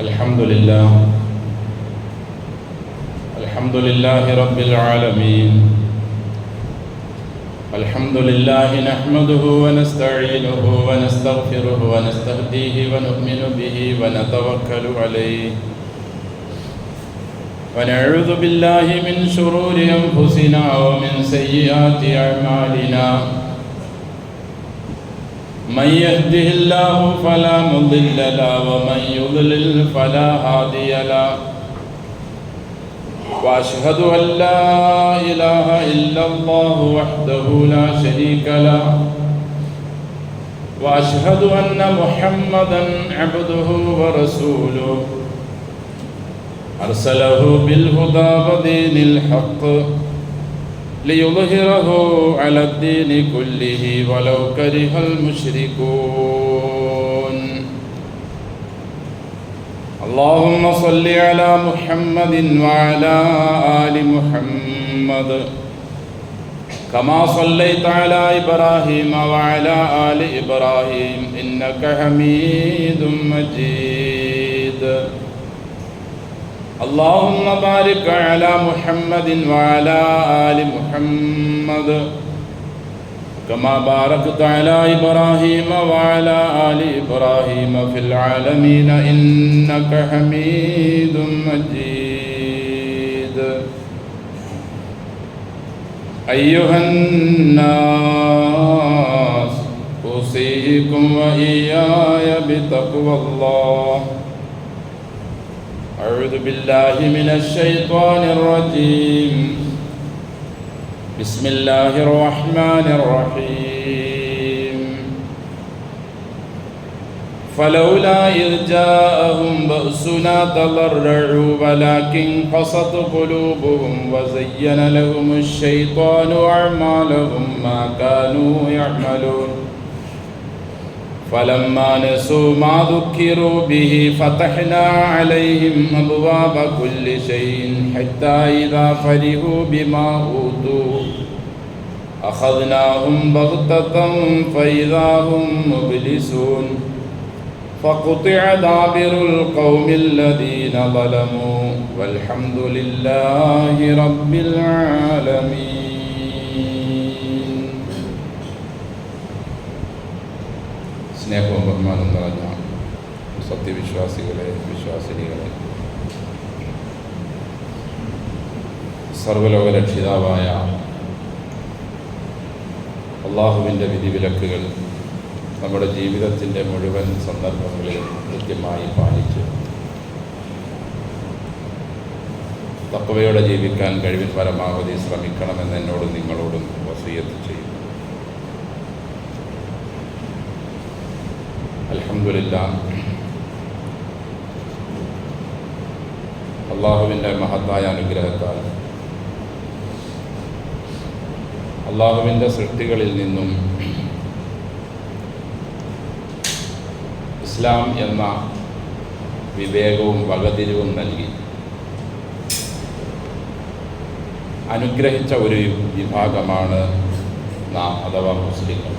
الحمد لله رب العالمين. الحمد لله نحمده ونستعينه ونستغفره ونستهديه ونؤمن به ونتوكل عليه ونعوذ بالله من شرور أنفسنا ومن سيئات أعمالنا. من يهده الله فلا مضل له ومن يضلل فلا هادي له. وأشهد أن لا إله إلا الله وحده لا شريك له. وأشهد أن محمدا عبده ورسوله أرسله بالهدى ودين الحق ليظهره على الدين كله ولو كره المشركون. اللهم صل على محمد وعلى آل محمد كما صليت على إبراهيم وعلى آل إبراهيم إنك حميد مجيد. اللهم بارك على محمد وعلى آل محمد كما باركت على إبراهيم وعلى آل إبراهيم في العالمين إنك حميد مجيد. أيها الناس أوصيكم وإياي بتقوى الله. أعوذ بالله من الشيطان الرجيم. بسم الله الرحمن الرحيم. فلولا إذ جاءهم بأسنا تضرعوا ولكن قست قلوبهم وزين لهم الشيطان أعمالهم ما كانوا يعملون. فلما نسوا ما ذكروا به فتحنا عليهم أبواب كل شيء حتى إذا فرحوا بما أوتوا أخذناهم بغتة فإذا هم مبلسون. فقطع دابر القوم الذين ظلموا والحمد لله رب العالمين. സ്നേഹവും ബഹുമാനം നിറഞ്ഞ സത്യവിശ്വാസികളെ, വിശ്വാസിനികളെ, സർവ്വലോക രക്ഷിതാവായ അള്ളാഹുവിൻ്റെ വിധിവിലക്കുകൾ നമ്മുടെ ജീവിതത്തിൻ്റെ മുഴുവൻ സന്ദർഭങ്ങളിൽ കൃത്യമായി പാലിച്ച് തഖ്വയോടെ ജീവിക്കാൻ കഴിവിൻ പരമാവധി ശ്രമിക്കണമെന്ന് എന്നോടും നിങ്ങളോടും വസിയത്ത് ചെയ്യും. അൽഹംദുലില്ലാഹ്, അള്ളാഹുവിൻ്റെ മഹത്തായ അനുഗ്രഹത്താൽ അള്ളാഹുവിൻ്റെ സൃഷ്ടികളിൽ നിന്നും ഇസ്ലാം എന്ന വിവേകവും വകതിരിവും നൽകി അനുഗ്രഹിച്ച ഒരു വിഭാഗമാണ് നാം, അഥവാ മുസ്ലിങ്ങൾ.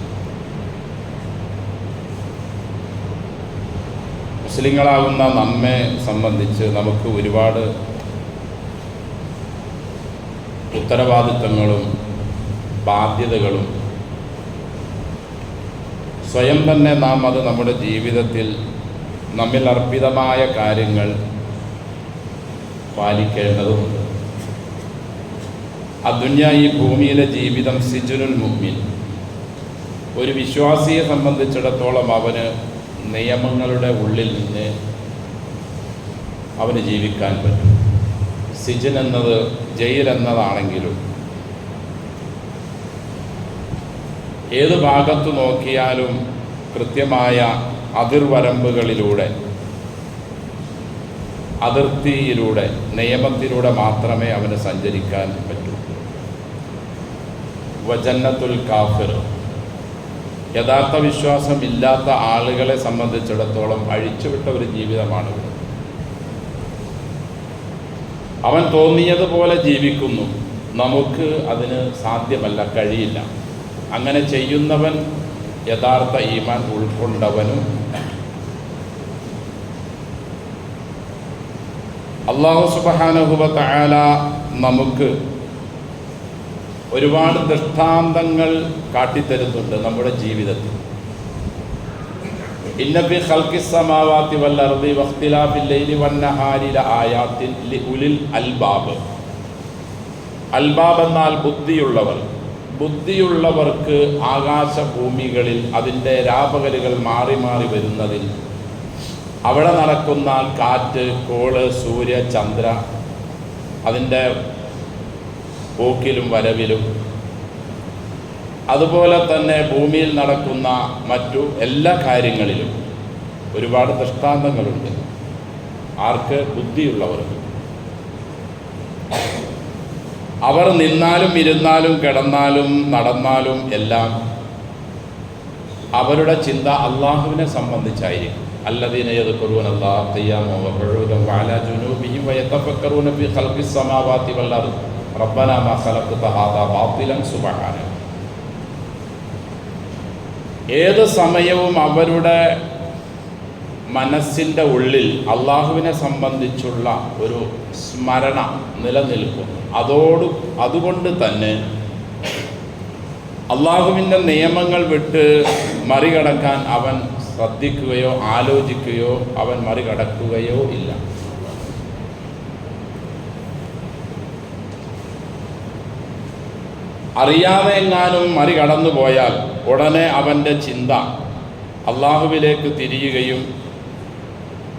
മുസ്ലിങ്ങളാകുന്ന നമ്മെ സംബന്ധിച്ച് നമുക്ക് ഒരുപാട് ഉത്തരവാദിത്തങ്ങളും ബാധ്യതകളും സ്വയം തന്നെ നാം അത് നമ്മുടെ ജീവിതത്തിൽ നമ്മിൽ അർപ്പിതമായ കാര്യങ്ങൾ പാലിക്കേണ്ടതുണ്ട്. അദ്ദുന്യ, ഈ ഭൂമിയിലെ ജീവിതം സിജുനുൽ മുഅ്മിൻ. ഒരു വിശ്വാസിയെ സംബന്ധിച്ചിടത്തോളം അവന് നിയമങ്ങളുടെ ഉള്ളിൽ നിന്ന് അവന് ജീവിക്കാൻ പറ്റും. സിജൻ എന്നത് ജയിൽ എന്നതാണെങ്കിലും ഏത് ഭാഗത്തു നോക്കിയാലും കൃത്യമായ അതിർവരമ്പുകളിലൂടെ, അതിർത്തിയിലൂടെ, നിയമത്തിലൂടെ മാത്രമേ അവന് സഞ്ചരിക്കാൻ പറ്റൂ. വജന്നത്തുൽ കാഫിർ, യഥാർത്ഥ വിശ്വാസമില്ലാത്ത ആളുകളെ സംബന്ധിച്ചിടത്തോളം അഴിച്ചുവിട്ട ഒരു ജീവിതമാണ്. അവൻ തോന്നിയതുപോലെ ജീവിക്കുന്നു. നമുക്ക് അതിന് സാധ്യമല്ല, കഴിയില്ല. അങ്ങനെ ചെയ്യുന്നവൻ യഥാർത്ഥ ഈമാൻ ഉൾക്കൊണ്ടവനും അല്ലാഹു സുബ്ഹാനഹു വ തആല നമുക്ക് ഒരുപാട് ദൃഷ്ടാന്തങ്ങൾ കാട്ടിത്തരുന്നുണ്ട് നമ്മുടെ ജീവിതത്തിൽ. ഇന്ന ഫീ ഖൽഖിസ് സമാവാതി വൽ അർദി വഖ്തിലാഫിൽ ലൈലി വന്നഹാരി ലആയാത്തിൻ ലിഉലിൽ അൽബാബ്. അൽബാബ് എന്നാൽ ബുദ്ധിയുള്ളവർക്ക് ആകാശഭൂമികളിൽ അതിൻ്റെ രാപകലുകൾ മാറി മാറി വരുന്നതിൽ, അവിടെ നടക്കുന്ന കാറ്റ്, കോള്, സൂര്യ, ചന്ദ്ര, അതിൻ്റെ പോക്കിലും വരവിലും, അതുപോലെ തന്നെ ഭൂമിയിൽ നടക്കുന്ന മറ്റു എല്ലാ കാര്യങ്ങളിലും ഒരുപാട് ദൃഷ്ടാന്തങ്ങളുണ്ട്. ആർക്ക്? ബുദ്ധിയുള്ളവർക്ക്. അവർ നിന്നാലും ഇരുന്നാലും കിടന്നാലും നടന്നാലും എല്ലാം അവരുടെ ചിന്ത അള്ളാഹുവിനെ സംബന്ധിച്ചായിരിക്കും. അല്ലദീന യദ്കുറൂനല്ലാഹ ഖിയാമൻ വഖുഊദൻ വഅലാ ജുനൂബിഹിം വയതഫക്കറൂന ഫീ ഖൽഖിസ് സമാവാതി വൽ അർദ് റബ്ബനാ മാ ഖലഖ്ത ഹാദാ ബാത്തിലൻ സുബ്ഹാനക. ഏത് സമയവും അവരുടെ മനസ്സിൻ്റെ ഉള്ളിൽ അള്ളാഹുവിനെ സംബന്ധിച്ചുള്ള ഒരു സ്മരണ നിലനിൽക്കുന്നു. അതുകൊണ്ട് തന്നെ അള്ളാഹുവിൻ്റെ നിയമങ്ങൾ വിട്ട് മറികടക്കാൻ അവൻ ശ്രദ്ധിക്കുകയോ ആലോചിക്കുകയോ അവൻ മറികടക്കുകയോ ഇല്ല. അറിയാതെ എങ്ങാനും മറികടന്നു പോയാൽ ഉടനെ അവൻ്റെ ചിന്ത അള്ളാഹുവിലേക്ക് തിരിയുകയും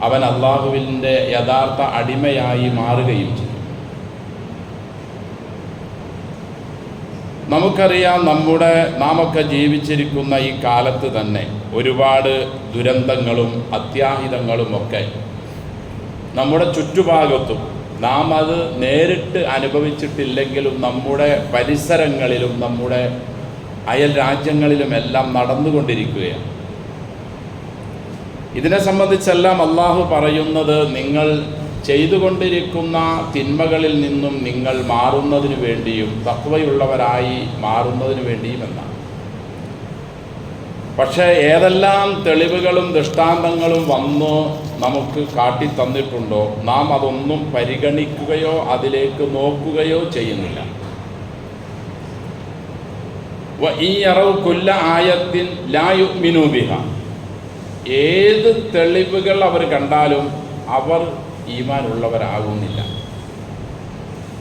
അവൻ അള്ളാഹുവിൻ്റെ യഥാർത്ഥ അടിമയായി മാറുകയും ചെയ്യും. നമുക്കറിയാം, നാമൊക്കെ ജീവിച്ചിരിക്കുന്ന ഈ കാലത്ത് തന്നെ ഒരുപാട് ദുരന്തങ്ങളും അത്യാഹിതങ്ങളുമൊക്കെ നമ്മുടെ ചുറ്റുഭാഗത്തും നാം അത് നേരിട്ട് അനുഭവിച്ചിട്ടില്ലെങ്കിലും നമ്മുടെ പരിസരങ്ങളിലും നമ്മുടെ അയൽ രാജ്യങ്ങളിലുമെല്ലാം നടന്നുകൊണ്ടിരിക്കുകയാണ്. ഇതിനെ സംബന്ധിച്ചെല്ലാം അള്ളാഹു പറയുന്നത്, നിങ്ങൾ ചെയ്തുകൊണ്ടിരിക്കുന്ന തിന്മകളിൽ നിന്നും നിങ്ങൾ മാറുന്നതിനു വേണ്ടിയും തഖ്വയുള്ളവരായി മാറുന്നതിനു വേണ്ടിയും എന്നാണ്. പക്ഷേ ഏതെല്ലാം തെളിവുകളും ദൃഷ്ടാന്തങ്ങളും വന്ന് നമുക്ക് കാട്ടിത്തന്നിട്ടുണ്ടോ, നാം അതൊന്നും പരിഗണിക്കുകയോ അതിലേക്ക് നോക്കുകയോ ചെയ്യുന്നില്ല. വഇൻ യറൗ കുല്ല ആയത്തിൻ ലാ യുഅ്മിനൂ ബിഹാ. ഏത് തെളിവുകൾ അവർ കണ്ടാലും അവർ ഈമാൻ ഉള്ളവരാകുന്നില്ല.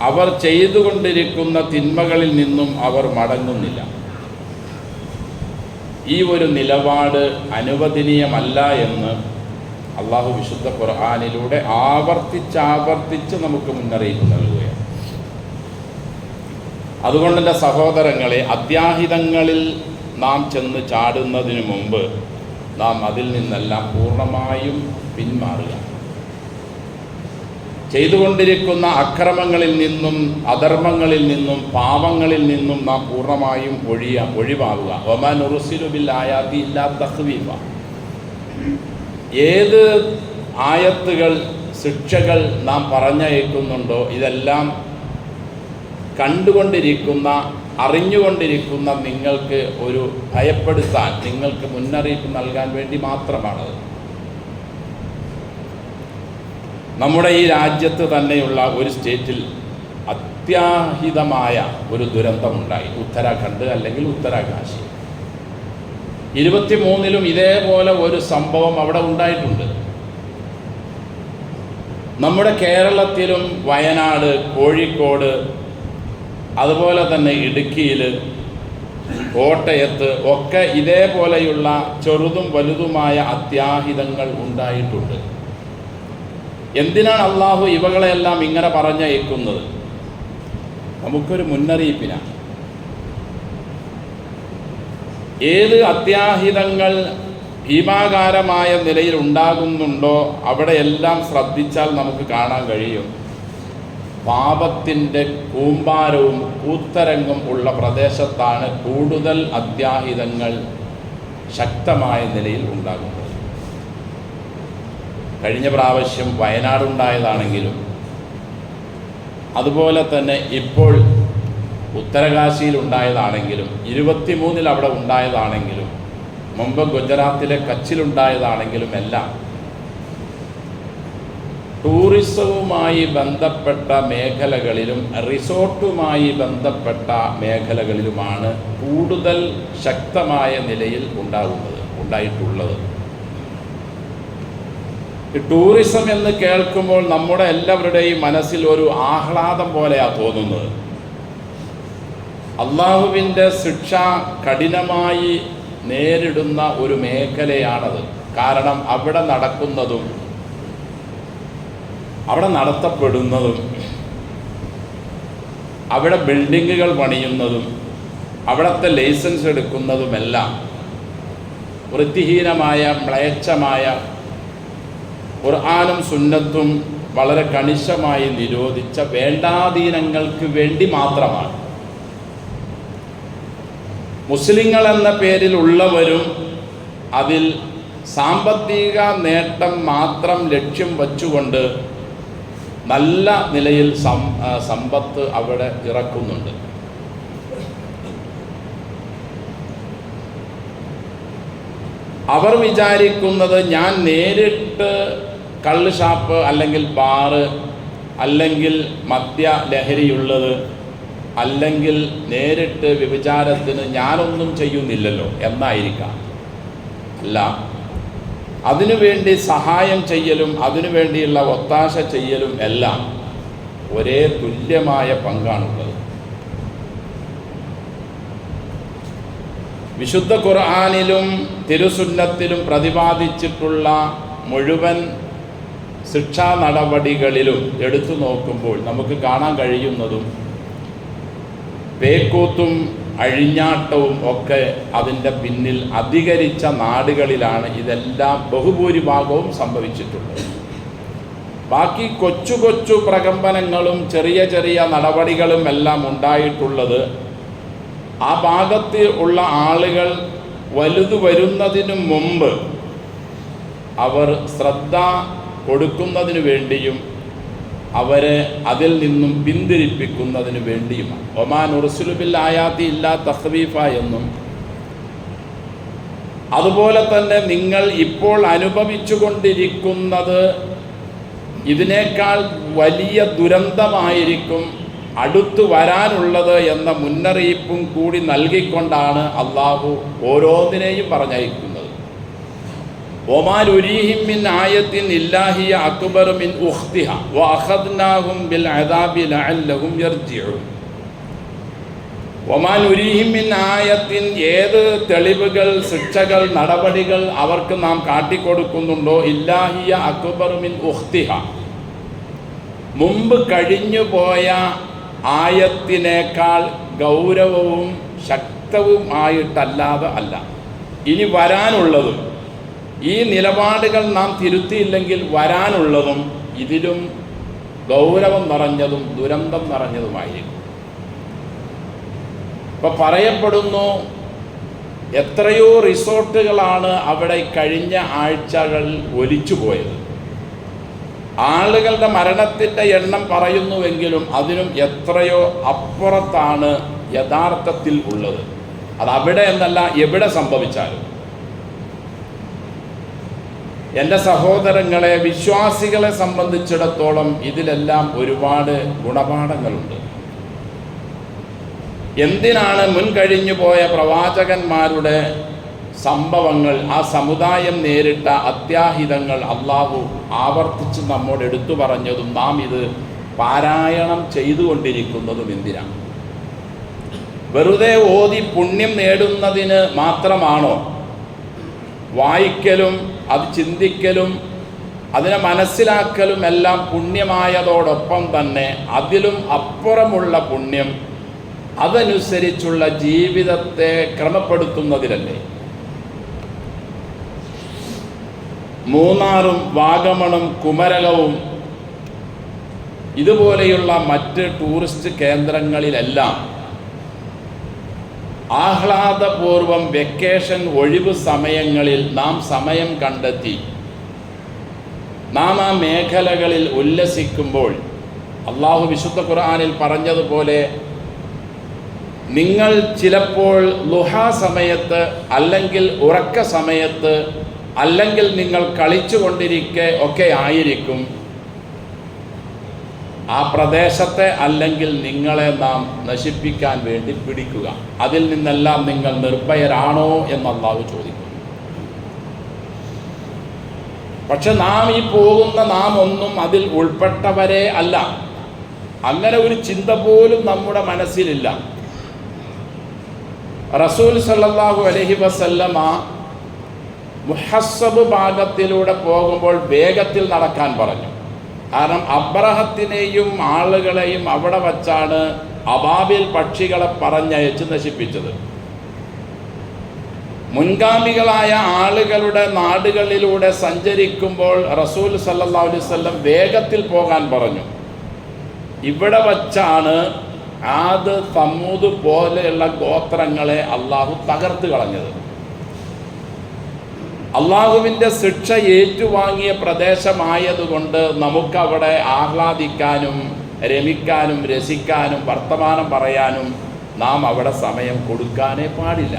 അവർ ചെയ്തുകൊണ്ടിരിക്കുന്ന തിന്മകളിൽ നിന്നും അവർ മടങ്ങുന്നില്ല. ഈ ഒരു നിലപാട് അനുവദനീയമല്ല എന്ന് അള്ളാഹു വിശുദ്ധ ഖുർആനിലൂടെ ആവർത്തിച്ച് നമുക്ക് മുന്നറിയിപ്പ് നൽകുകയാണ്. അതുകൊണ്ട് എൻ്റെ സഹോദരങ്ങളെ, അത്യാഹിതങ്ങളിൽ നാം ചെന്ന് ചാടുന്നതിന് മുമ്പ് നാം അതിൽ നിന്നെല്ലാം പൂർണ്ണമായും പിന്മാറുക. ചെയ്തുകൊണ്ടിരിക്കുന്ന അക്രമങ്ങളിൽ നിന്നും അധർമ്മങ്ങളിൽ നിന്നും പാപങ്ങളിൽ നിന്നും നാം പൂർണ്ണമായും ഒഴിവാകുക. വമാ നുർസിലു ബിൽ ആയാതി ഇല്ലാ തഖ്വീഫ. ഏത് ആയത്തുകൾ, ശിക്ഷകൾ നാം പറഞ്ഞയക്കുന്നുണ്ടോ, ഇതെല്ലാം കണ്ടുകൊണ്ടിരിക്കുന്ന, അറിഞ്ഞുകൊണ്ടിരിക്കുന്ന നിങ്ങൾക്ക് ഒരു ഭയപ്പെടുത്താൻ, നിങ്ങൾക്ക് മുന്നറിയിപ്പ് നൽകാൻ വേണ്ടി മാത്രമാണത്. നമ്മുടെ ഈ രാജ്യത്ത് തന്നെയുള്ള ഒരു സ്റ്റേറ്റിൽ അത്യാഹിതമായ ഒരു ദുരന്തമുണ്ടായി. ഉത്തരാഖണ്ഡ് അല്ലെങ്കിൽ ഉത്തരാകാശി. 23-ലും ഇതേപോലെ ഒരു സംഭവം അവിടെ ഉണ്ടായിട്ടുണ്ട്. നമ്മുടെ കേരളത്തിലും വയനാട്, കോഴിക്കോട്, അതുപോലെ തന്നെ ഇടുക്കിയിൽ, കോട്ടയത്ത് ഒക്കെ ഇതേപോലെയുള്ള ചെറുതും വലുതുമായ അത്യാഹിതങ്ങൾ ഉണ്ടായിട്ടുണ്ട്. എന്തിനാണ് അള്ളാഹു ഇവകളെല്ലാം ഇങ്ങനെ പറഞ്ഞയക്കുന്നത്? നമുക്കൊരു മുന്നറിയിപ്പിനാണ്. ഏത് അത്യാഹിതങ്ങൾ ഭീമാകാരമായ നിലയിൽ ഉണ്ടാകുന്നുണ്ടോ അവിടെയെല്ലാം ശ്രദ്ധിച്ചാൽ നമുക്ക് കാണാൻ കഴിയും, പാപത്തിൻ്റെ കൂമ്പാരവും കൂത്തരങ്ങും ഉള്ള പ്രദേശത്താണ് കൂടുതൽ അത്യാഹിതങ്ങൾ ശക്തമായ നിലയിൽ ഉണ്ടാകുന്നത്. കഴിഞ്ഞ പ്രാവശ്യം വയനാടുണ്ടായതാണെങ്കിലും അതുപോലെ തന്നെ ഇപ്പോൾ ഉത്തരകാശിയിൽ ഉണ്ടായതാണെങ്കിലും 23-ൽ അവിടെ ഉണ്ടായതാണെങ്കിലും മുമ്പ് ഗുജറാത്തിലെ കച്ചിലുണ്ടായതാണെങ്കിലും എല്ലാം ടൂറിസവുമായി ബന്ധപ്പെട്ട മേഖലകളിലും റിസോർട്ടുമായി ബന്ധപ്പെട്ട മേഖലകളിലുമാണ് കൂടുതൽ ശക്തമായ നിലയിൽ ഉണ്ടായിട്ടുള്ളത്. ടൂറിസം എന്ന് കേൾക്കുമ്പോൾ നമ്മുടെ എല്ലാവരുടെയും മനസ്സിൽ ഒരു ആഹ്ലാദം പോലെയാണ് തോന്നുന്നത്. അള്ളാഹുവിൻ്റെ ശിക്ഷ കഠിനമായി നേരിടുന്ന ഒരു മേഖലയാണത്. കാരണം അവിടെ നടക്കുന്നതും അവിടെ നടത്തപ്പെടുന്നതും അവിടെ ബിൽഡിങ്ങുകൾ പണിയുന്നതും അവിടുത്തെ ലൈസൻസ് എടുക്കുന്നതുമെല്ലാം വൃത്തിഹീനമായ മ്ലേച്ഛമായ ഖുർആനും സുന്നത്തും വളരെ കണിശമായി നിരോധിച്ച വേണ്ടാധീനങ്ങൾക്ക് വേണ്ടി മാത്രമാണ്. മുസ്ലിങ്ങൾ എന്ന പേരിലുള്ളവരും അതിൽ സാമ്പത്തിക നേട്ടം മാത്രം ലക്ഷ്യം വച്ചുകൊണ്ട് നല്ല നിലയിൽ സമ്പത്ത് അവിടെ ഇറക്കുന്നുണ്ട്. അവർ വിചാരിക്കുന്നത് ഞാൻ നേരിട്ട് കള്ള് ഷാപ്പ് അല്ലെങ്കിൽ ബാറ് അല്ലെങ്കിൽ മദ്യ ലഹരിയുള്ളത് അല്ലെങ്കിൽ നേരിട്ട് വ്യഭിചാരത്തിന് ഞാനൊന്നും ചെയ്യുന്നില്ലല്ലോ എന്നായിരിക്കാം. അല്ല, അതിനുവേണ്ടി സഹായം ചെയ്യലും അതിനുവേണ്ടിയുള്ള ഒത്താശ ചെയ്യലും എല്ലാം ഒരേ തുല്യമായ പങ്കാണുള്ളത്. വിശുദ്ധ ഖുർആനിലും തിരുസുന്നത്തിലും പ്രതിപാദിച്ചിട്ടുള്ള മുഴുവൻ ശിക്ഷാ നടപടികളിലും എടുത്തു നോക്കുമ്പോൾ നമുക്ക് കാണാൻ കഴിയുന്നതും പേക്കൂത്തും അഴിഞ്ഞാട്ടവും ഒക്കെ അതിൻ്റെ പിന്നിൽ അധികരിച്ച നാടുകളിലാണ് ഇതെല്ലാം ബഹുഭൂരിഭാഗവും സംഭവിച്ചിട്ടുള്ളത്. ബാക്കി കൊച്ചു കൊച്ചു പ്രകമ്പനങ്ങളും ചെറിയ ചെറിയ നടപടികളും എല്ലാം ഉണ്ടായിട്ടുള്ളത് ആ ഭാഗത്ത് ഉള്ള ആളുകൾ വലുതു വരുന്നതിനു മുമ്പ് അവർ ശ്രദ്ധ കൊടുക്കുന്നതിനു വേണ്ടിയും അവരെ അതിൽ നിന്നും പിന്തിരിപ്പിക്കുന്നതിന് വേണ്ടിയുമാണ്. ഒമാൻ ഉർസുലു ബിൽ ആയാത്തി ഇല്ലാ തഖ്വീഫ എന്നും അതുപോലെ തന്നെ നിങ്ങൾ ഇപ്പോൾ അനുഭവിച്ചു കൊണ്ടിരിക്കുന്നത് ഇതിനേക്കാൾ വലിയ ദുരന്തമായിരിക്കും അടുത്തു വരാനുള്ളത് എന്ന മുന്നറിയിപ്പും കൂടി നൽകിക്കൊണ്ടാണ് അള്ളാഹു ഓരോന്നിനെയും പറഞ്ഞയക്കുന്നത്. ഒമാ നുരീഹിം മിൻ ആയത്തിൻ ഇല്ലാഹിയ അക്ബറു മിൻ ഉഖ്തിഹ വഅഖദ്നാഹും ബിൽ അദാബി ലഅല്ലഹും യർജിഊൻ. ഒമാ നുരീഹിം മിൻ ആയത്തിൻ, ഏത് തെളിവുകൾ, ശിക്ഷകൾ, നടപടികൾ അവർക്ക് നാം കാട്ടിക്കൊടുക്കുന്നുണ്ടോ, ഇല്ലാഹിയ അക്ബറു മിൻ ഉഖ്തിഹ, മുമ്പ് കഴിഞ്ഞു പോയ ആയത്തിനേക്കാൾ ഗൗരവവും ശക്തവുമായിട്ടല്ലാതെ അല്ല. ഇനി വരാനുള്ളതും ഈ നിലപാടുകൾ നാം തിരുത്തിയില്ലെങ്കിൽ വരാനുള്ളതും ഇതിലും ഗൗരവം നിറഞ്ഞതും ദുരന്തം നിറഞ്ഞതുമായിരിക്കും. ഇപ്പം പറയപ്പെടുന്നു എത്രയോ റിസോർട്ടുകളാണ് അവിടെ കഴിഞ്ഞ ആഴ്ചകളിൽ ഒലിച്ചു പോയത്. ആളുകളുടെ മരണത്തിൻ്റെ എണ്ണം പറയുന്നുവെങ്കിലും അതിനും എത്രയോ അപ്പുറത്താണ് യഥാർത്ഥത്തിൽ ഉള്ളത്. അതവിടെ എന്നല്ല, എവിടെ സംഭവിച്ചാലും. എൻ്റെ സഹോദരങ്ങളെ, വിശ്വാസികളെ സംബന്ധിച്ചിടത്തോളം ഇതിലെല്ലാം ഒരുപാട് ഗുണപാഠങ്ങളുണ്ട്. എന്തിനാണ് മുൻകഴിഞ്ഞു പോയ പ്രവാചകന്മാരുടെ സംഭവങ്ങൾ, ആ സമുദായം നേരിട്ട അത്യാഹിതങ്ങൾ അള്ളാഹു ആവർത്തിച്ച് നമ്മോട് എടുത്തു പറഞ്ഞതും നാം ഇത് പാരായണം ചെയ്തുകൊണ്ടിരിക്കുന്നതും എന്തിനാണ്? വെറുതെ ഓതി പുണ്യം നേടുന്നതിന് മാത്രമാണോ? വായിക്കലും അത് ചിന്തിക്കലും അതിനെ മനസ്സിലാക്കലും എല്ലാം പുണ്യമായതോടൊപ്പം തന്നെ അതിലും അപ്പുറമുള്ള പുണ്യം അതനുസരിച്ചുള്ള ജീവിതത്തെ ക്രമപ്പെടുത്തുന്നതിലല്ലേ? മൂന്നാറും വാഗമണും കുമരകവും ഇതുപോലെയുള്ള മറ്റ് ടൂറിസ്റ്റ് കേന്ദ്രങ്ങളിലെല്ലാം ആഹ്ലാദപൂർവം വെക്കേഷൻ ഒഴിവ് സമയങ്ങളിൽ നാം സമയം കണ്ടെത്തി നാം ആ മേഖലകളിൽ ഉല്ലസിക്കുമ്പോൾ അള്ളാഹു വിശുദ്ധ ഖുർആനിൽ പറഞ്ഞതുപോലെ നിങ്ങൾ ചിലപ്പോൾ ളുഹാ സമയത്ത് അല്ലെങ്കിൽ ഉറക്ക സമയത്ത് അല്ലെങ്കിൽ നിങ്ങൾ കളിച്ചുകൊണ്ടിരിക്കെ ഒക്കെ ആയിരിക്കും ആ പ്രദേശത്തെ അല്ലെങ്കിൽ നിങ്ങളെ നാം നശിപ്പിക്കാൻ വേണ്ടി പിടിക്കുക. അതിൽ നിന്നെല്ലാം നിങ്ങൾ നിർഭയരാണോ എന്ന് അല്ലാഹു ചോദിക്കുന്നു. പക്ഷെ നാം ഈ പോകുന്ന നാം ഒന്നും അതിൽ ഉൾപ്പെട്ടവരെ അല്ല. അങ്ങനെ ഒരു ചിന്ത പോലും നമ്മുടെ മനസ്സിലില്ല. റസൂൽ സല്ലല്ലാഹു അലൈഹി വസല്ലമ മുഹസ്സബ് ഭാഗത്തിലൂടെ പോകുമ്പോൾ വേഗത്തിൽ നടക്കാൻ പറഞ്ഞു. കാരണം അബ്രഹത്തിനെയും ആളുകളെയും അവിടെ വച്ചാണ് അബാബിൽ പക്ഷികളെ പറഞ്ഞയച്ച് നശിപ്പിച്ചത്. മുൻഗാമികളായ ആളുകളുടെ നാടുകളിലൂടെ സഞ്ചരിക്കുമ്പോൾ റസൂൽ സല്ലല്ലാഹു അലൈഹി വസല്ലം വേഗത്തിൽ പോകാൻ പറഞ്ഞു. ഇവിടെ വച്ചാണ് ആദ് സമൂദ് പോലെയുള്ള ഗോത്രങ്ങളെ അള്ളാഹു തകർത്ത് കളഞ്ഞത്. അള്ളാഹുവിൻ്റെ ശിക്ഷ ഏറ്റുവാങ്ങിയ പ്രദേശമായതുകൊണ്ട് നമുക്കവിടെ ആഹ്ലാദിക്കാനും രമിക്കാനും രസിക്കാനും വർത്തമാനം പറയാനും നാം അവിടെ സമയം കൊടുക്കാനേ പാടില്ല.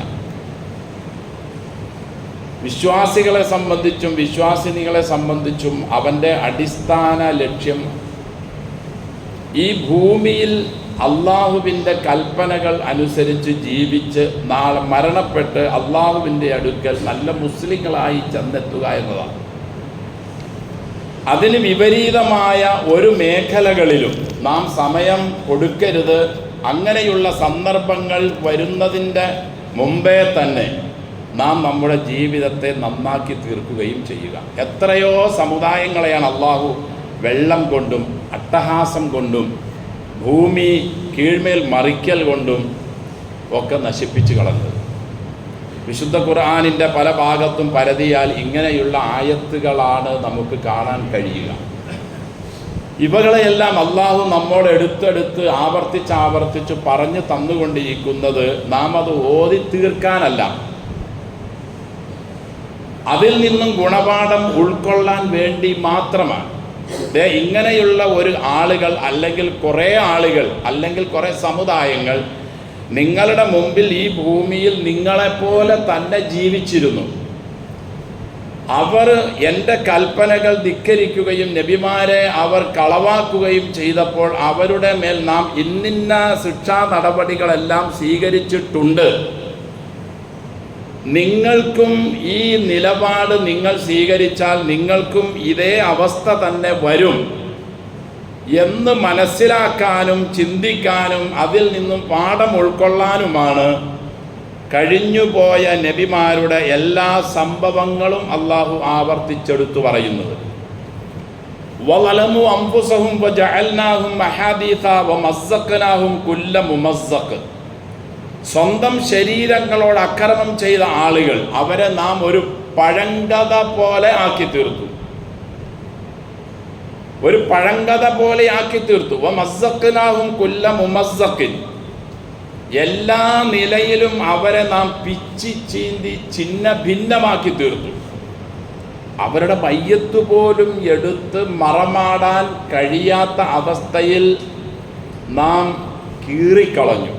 വിശ്വാസികളെ സംബന്ധിച്ചും വിശ്വാസിനികളെ സംബന്ധിച്ചും അവൻ്റെ അടിസ്ഥാന ലക്ഷ്യം ഈ ഭൂമിയിൽ അള്ളാഹുവിൻ്റെ കൽപ്പനകൾ അനുസരിച്ച് ജീവിച്ച് നാളെ മരണപ്പെട്ട് അള്ളാഹുവിൻ്റെ അടുക്കൽ നല്ല മുസ്ലിങ്ങളായി ചെന്നെത്തുക എന്നതാണ്. അതിന് വിപരീതമായ ഒരു മേഖലകളിലും നാം സമയം കൊടുക്കരുത്. അങ്ങനെയുള്ള സന്ദർഭങ്ങൾ വരുന്നതിൻ്റെ മുമ്പേ തന്നെ നാം നമ്മുടെ ജീവിതത്തെ നന്നാക്കി തീർക്കുകയും ചെയ്യുക. എത്രയോ സമുദായങ്ങളെയാണ് അള്ളാഹു വെള്ളം കൊണ്ടും അട്ടഹാസം കൊണ്ടും ഭൂമി കീഴ്മേൽ മറിക്കൽ കൊണ്ടും ഒക്കെ നശിപ്പിച്ചു കളഞ്ഞത്. വിശുദ്ധ ഖുർആനിൻ്റെ പല ഭാഗത്തും പരതിയാൽ ഇങ്ങനെയുള്ള ആയത്തുകളാണ് നമുക്ക് കാണാൻ കഴിയുക. ഇവകളെയെല്ലാം അള്ളാഹു നമ്മോട് എടുത്തെടുത്ത് ആവർത്തിച്ച് പറഞ്ഞു തന്നുകൊണ്ടിരിക്കുന്നത് നാം അത് ഓതി തീർക്കാനല്ല, അതിൽ നിന്നും ഗുണപാഠം ഉൾക്കൊള്ളാൻ വേണ്ടി മാത്രമാണ്. ഇങ്ങനെയുള്ള ഒരു ആളുകൾ അല്ലെങ്കിൽ കുറേ ആളുകൾ അല്ലെങ്കിൽ കുറേ സമുദായങ്ങൾ നിങ്ങളുടെ മുമ്പിൽ ഈ ഭൂമിയിൽ നിങ്ങളെപ്പോലെ തന്നെ ജീവിച്ചിരുന്നു. അവർ എൻ്റെ കൽപ്പനകൾ ധിക്കരിക്കുകയും നബിമാരെ അവർ കളവാക്കുകയും ചെയ്തപ്പോൾ അവരുടെ മേൽ നാം ഇന്നിന്ന ശിക്ഷാ നടപടികളെല്ലാം സ്വീകരിച്ചിട്ടുണ്ട്. നിങ്ങൾക്കും ഈ നിലപാട് നിങ്ങൾ സ്വീകരിച്ചാൽ നിങ്ങൾക്കും ഇതേ അവസ്ഥ തന്നെ വരും എന്ന് മനസ്സിലാക്കാനും ചിന്തിക്കാനും അതിൽ നിന്നും പാഠം ഉൾക്കൊള്ളാനുമാണ് കഴിഞ്ഞുപോയ നബിമാരുടെ എല്ലാ സംഭവങ്ങളും അള്ളാഹു ആവർത്തിച്ചെടുത്തു പറയുന്നത്. വലമു അംഫുസഹും വജഅൽനാഹും അഹാദീസ വമസ്സഖനാഹും കുല്ല മുമസ്സഖ്. സ്വന്തം ശരീരങ്ങളോട് അക്രമം ചെയ്ത ആളുകൾ അവരെ നാം ഒരു പഴങ്കഥ പോലെ ആക്കി തീർത്തു. ഒരു പഴങ്കഥ പോലെ ആക്കി തീർത്തു. വമസ്സഖനാഹും കുല്ല മുമസ്സഖിൻ. എല്ലാ നിലയിലും അവരെ നാം പിച്ചി ചീന്തി ചിന്ന ഭിന്നമാക്കി തീർത്തു. അവരുടെ മയ്യത്ത് പോലും എടുത്ത് മറമാടാൻ കഴിയാത്ത അവസ്ഥയിൽ നാം കീറിക്കളഞ്ഞു.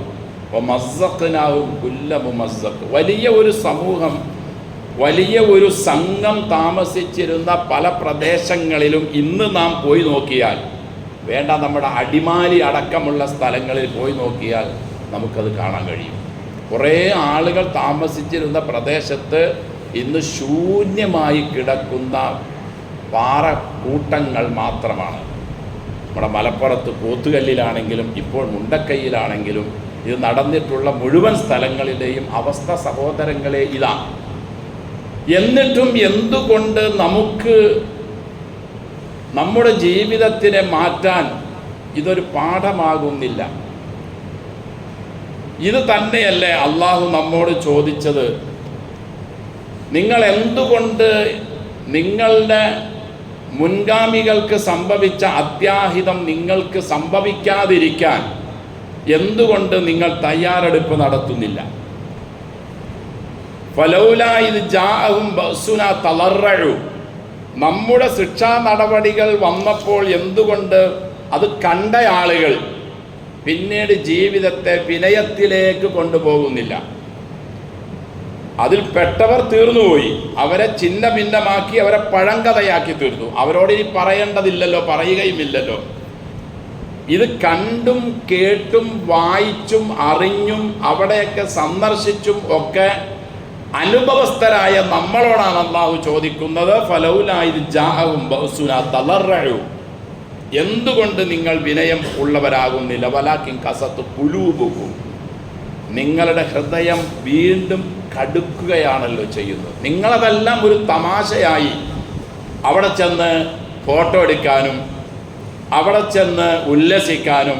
വലിയ ഒരു സമൂഹം, വലിയ ഒരു സംഘം താമസിച്ചിരുന്ന പല പ്രദേശങ്ങളിലും ഇന്ന് നാം പോയി നോക്കിയാൽ, വേണ്ട നമ്മുടെ അടിമാലി അടക്കമുള്ള സ്ഥലങ്ങളിൽ പോയി നോക്കിയാൽ നമുക്കത് കാണാൻ കഴിയും. കുറേ ആളുകൾ താമസിച്ചിരുന്ന പ്രദേശത്ത് ഇന്ന് ശൂന്യമായി കിടക്കുന്ന പാറക്കൂട്ടങ്ങൾ മാത്രമാണ്. നമ്മുടെ മലപ്പുറത്ത് പോത്തുകല്ലിലാണെങ്കിലും ഇപ്പോൾ മുണ്ടക്കൈയിലാണെങ്കിലും ഇത് നടന്നിട്ടുള്ള മുഴുവൻ സ്ഥലങ്ങളിലെയും അവസ്ഥ സഹോദരങ്ങളെ ഇതാണ്. എന്നിട്ടും എന്തുകൊണ്ട് നമുക്ക് നമ്മുടെ ജീവിതത്തിനെ മാറ്റാൻ ഇതൊരു പാഠമാകുന്നില്ല? ഇത് തന്നെയല്ലേ അള്ളാഹു നമ്മോട് ചോദിച്ചത്? നിങ്ങൾ എന്തുകൊണ്ട് നിങ്ങളുടെ മുൻഗാമികൾക്ക് സംഭവിച്ച അത്യാഹിതം നിങ്ങൾക്ക് സംഭവിക്കാതിരിക്കാൻ എന്തുകൊണ്ട് നിങ്ങൾ തയ്യാറെടുപ്പ് നടത്തുന്നില്ല? ഫലൗലാ ഇദ് ജാഅഹും ബഅസുനാ തളറഉ. നമ്മുടെ ശിക്ഷാ നടപടികൾ വന്നപ്പോൾ എന്തുകൊണ്ട് അത് കണ്ട ആളുകൾ പിന്നീട് ജീവിതത്തെ വിനയത്തിലേക്ക് കൊണ്ടുപോകുന്നില്ല? അതിൽ പെട്ടവർ തീർന്നുപോയി. അവരെ ചിന്ന ഭിന്നമാക്കി, അവരെ പഴങ്കഥയാക്കി തീർത്തു. അവരോട് ഇനി പറയേണ്ടതില്ലല്ലോ, പറയുകയുമില്ലല്ലോ. ഇത് കണ്ടും കേട്ടും വായിച്ചും അറിഞ്ഞും അവിടെയൊക്കെ സന്ദർശിച്ചും ഒക്കെ അനുഭവസ്ഥരായ നമ്മളോടാണ് അല്ലാഹു ചോദിക്കുന്നത്, ഫലൗലാ ഇദ് ജാഅഹും ബഅസുനാ തളറഉ, എന്തുകൊണ്ട് നിങ്ങൾ വിനയം ഉള്ളവരാകുന്നില്ല? വലാകിൻ ഖസത്ത് ഖുലൂബുകും, നിങ്ങളുടെ ഹൃദയം വീണ്ടും കടുക്കുകയാണല്ലോ ചെയ്യുന്നത്. നിങ്ങളതെല്ലാം ഒരു തമാശയായി അവിടെ ചെന്ന് ഫോട്ടോ എടുക്കാനും അവിടെ ചെന്ന് ഉല്ലസിക്കാനും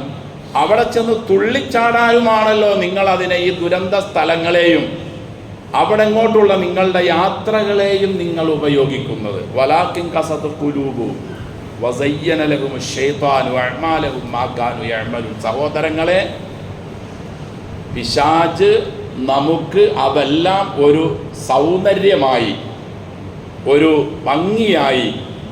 അവിടെ ചെന്ന് തുള്ളിച്ചാടാനുമാണല്ലോ നിങ്ങളതിനെ, ഈ ദുരന്ത സ്ഥലങ്ങളെയും അവിടെ ഇങ്ങോട്ടുള്ള നിങ്ങളുടെ യാത്രകളെയും നിങ്ങൾ ഉപയോഗിക്കുന്നത്. വലാകിൻ ഖസത്ത് ഖുലൂബു വസയ്യന ലഹും ശൈത്താനു അഅ്മാലഹും മാ കാനൂ യഅ്മലൂൻ. സഹോദരങ്ങളെ, പിശാച് നമുക്ക് അതെല്ലാം ഒരു സൗന്ദര്യമായി, ഒരു ഭംഗിയായി,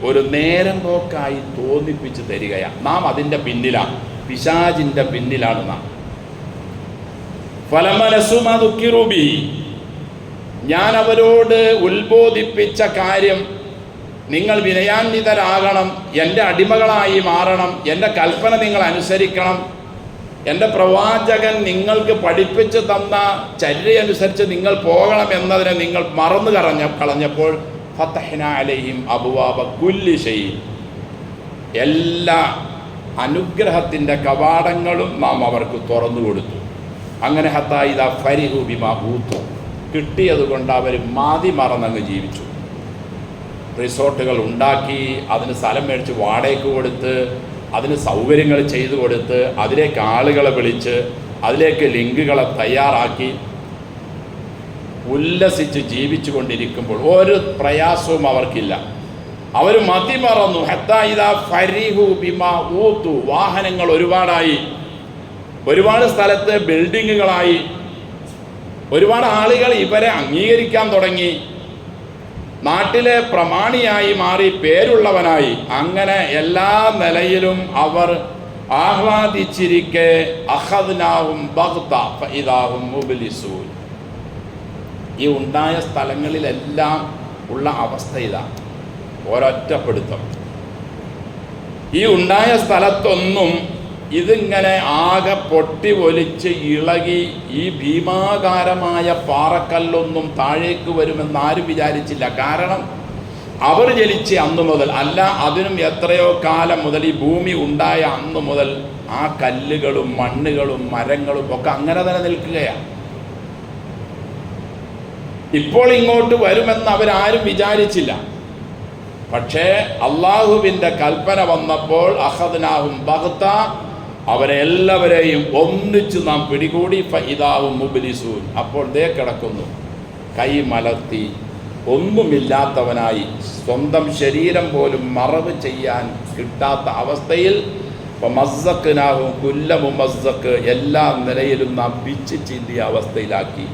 ഒരു നേരം പോക്കായി തോന്നിപ്പിച്ച് തരികയാണ്. നാം അതിൻ്റെ പിന്നിലാണ്, പിശാചിൻ്റെ പിന്നിലാണ് നാം. ഫലമനസുമാ ദുഃഖിറൂ ബിഹി, ഞാൻ അവരോട് ഉത്ബോധിപ്പിച്ച കാര്യം, നിങ്ങൾ വിനയാന്വിതരാകണം, എൻ്റെ അടിമകളായി മാറണം, എൻ്റെ കൽപ്പന നിങ്ങൾ അനുസരിക്കണം, എൻ്റെ പ്രവാചകൻ നിങ്ങൾക്ക് പഠിപ്പിച്ചു തന്ന ചര്യനുസരിച്ച് നിങ്ങൾ പോകണം എന്നതിനെ നിങ്ങൾ മറന്നു കളഞ്ഞപ്പോൾ ഫതഹ്നാ അലൈഹിം അബ്വാബ കുല്ലി ഷൈ, എല്ലാ അനുഗ്രഹത്തിൻ്റെ കവാടങ്ങളും നാം അവർക്ക് തുറന്നു കൊടുത്തു. അങ്ങനെ ഹത്താ ഇദാ ഫരിഹു ബിമാ ഊതു, കിട്ടിയതുകൊണ്ട് അവർ മാതി മറന്നങ്ങ് ജീവിച്ചു. റിസോർട്ടുകൾ ഉണ്ടാക്കി, അതിന് സ്ഥലം മേടിച്ച് വാടകയ്ക്ക് കൊടുത്ത്, അതിന് സൗകര്യങ്ങൾ ചെയ്തു കൊടുത്ത്, അതിലേക്ക് ആളുകളെ വിളിച്ച്, അതിലേക്ക് ലിങ്കുകളെ തയ്യാറാക്കി ഉല്ലസിച്ച് ജീവിച്ചു കൊണ്ടിരിക്കുമ്പോൾ ഒരു പ്രയാസവും അവർക്കില്ല. അവർ മതിമറന്നു. ഹത്താ ഇദാ ഫരിഹു ബിമാ ഊതു, വാഹനങ്ങൾ ഒരുപാടായി, ഒരുപാട് സ്ഥലത്ത് ബിൽഡിങ്ങുകളായി, ഒരുപാട് ആളുകൾ ഇവരെ അംഗീകരിക്കാൻ തുടങ്ങി, നാട്ടിലെ പ്രമാണിയായി മാറി, പേരുള്ളവനായി. അങ്ങനെ എല്ലാ നിലയിലും അവർ ആഹ്ലാദിച്ചിരിക്കെ അഖദ്നാഹും ബഗ്ത ഫഇദാഹും മുബ്ലിസൂൻ. ഈ ഉണ്ടായ സ്ഥലങ്ങളിലെല്ലാം ഉള്ള അവസ്ഥ ഇതാണ്, ഒരൊറ്റപ്പെടുത്തം. ഈ ഉണ്ടായ സ്ഥലത്തൊന്നും ഇതിങ്ങനെ ആകെ പൊട്ടി ഒലിച്ച് ഇളകി ഈ ഭീമാകാരമായ പാറക്കല്ലൊന്നും താഴേക്ക് വരുമെന്ന് ആരും വിചാരിച്ചില്ല. കാരണം അവർ ജനിച്ച അന്നു മുതൽ, അല്ല അതിനും എത്രയോ കാലം മുതൽ, ഈ ഭൂമി ഉണ്ടായ അന്നു മുതൽ ആ കല്ലുകളും മണ്ണുകളും മരങ്ങളും ഒക്കെ അങ്ങനെ തന്നെ നിൽക്കുകയാണ്. ഇപ്പോൾ ഇങ്ങോട്ട് വരുമെന്ന് അവരാരും വിചാരിച്ചില്ല. പക്ഷേ അള്ളാഹുവിൻ്റെ കൽപ്പന വന്നപ്പോൾ അഖദ്നാഹും ബഗ്ത, അവരെല്ലാവരെയും ഒന്നിച്ച് നാം പിടികൂടി. ഫഇദാഹും മുബ്ലിസൂൻ, അപ്പോൾ ദേ കിടക്കുന്നു കൈ മലർത്തി, ഒന്നുമില്ലാത്തവനായി, സ്വന്തം ശരീരം പോലും മറവ് ചെയ്യാൻ കിട്ടാത്ത അവസ്ഥയിൽ. മസ്സഖ്നാഹും കുല്ല മുമസ്സഖ്, എല്ലാ നിലയിലും നാം പിച്ച് ചീന്തിയ അവസ്ഥയിലാക്കി.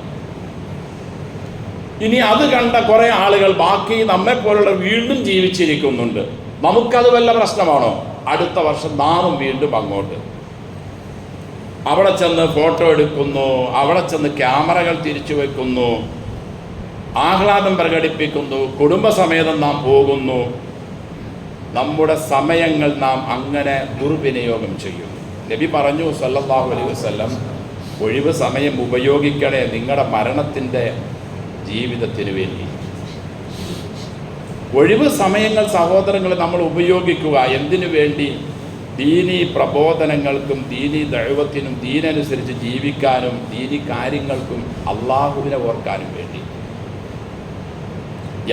ഇനി അത് കണ്ട കുറേ ആളുകൾ ബാക്കി നമ്മെപ്പോലുള്ള വീണ്ടും ജീവിച്ചിരിക്കുന്നുണ്ട്. നമുക്കത് വല്ല പ്രശ്നമാണോ? അടുത്ത വർഷം നാമും വീണ്ടും അങ്ങോട്ട് അവിടെ ചെന്ന് ഫോട്ടോ എടുക്കുന്നു, അവിടെ ചെന്ന് ക്യാമറകൾ തിരിച്ചു വയ്ക്കുന്നു, ആഹ്ലാദം പ്രകടിപ്പിക്കുന്നു, കുടുംബസമേതം നാം പോകുന്നു. നമ്മുടെ സമയങ്ങൾ നാം അങ്ങനെ ദുർവിനിയോഗം ചെയ്യുന്നു. നബി പറഞ്ഞു സല്ലല്ലാഹു അലൈഹി വസല്ലം, ഒഴിവ് സമയം ഉപയോഗിക്കണേ നിങ്ങളുടെ മരണത്തിൻ്റെ ജീവിതത്തിന് വേണ്ടി. ഒഴിവ് സമയങ്ങൾ സഹോദരങ്ങൾ നമ്മൾ ഉപയോഗിക്കുക എന്തിനു വേണ്ടി? ദീനീ പ്രബോധനങ്ങൾക്കും ദീനീ ദഅവത്തിനും ദീനനുസരിച്ച് ജീവിക്കാനും ദീനീ കാര്യങ്ങൾക്കും അള്ളാഹുവിനെ ഓർക്കാനും വേണ്ടി.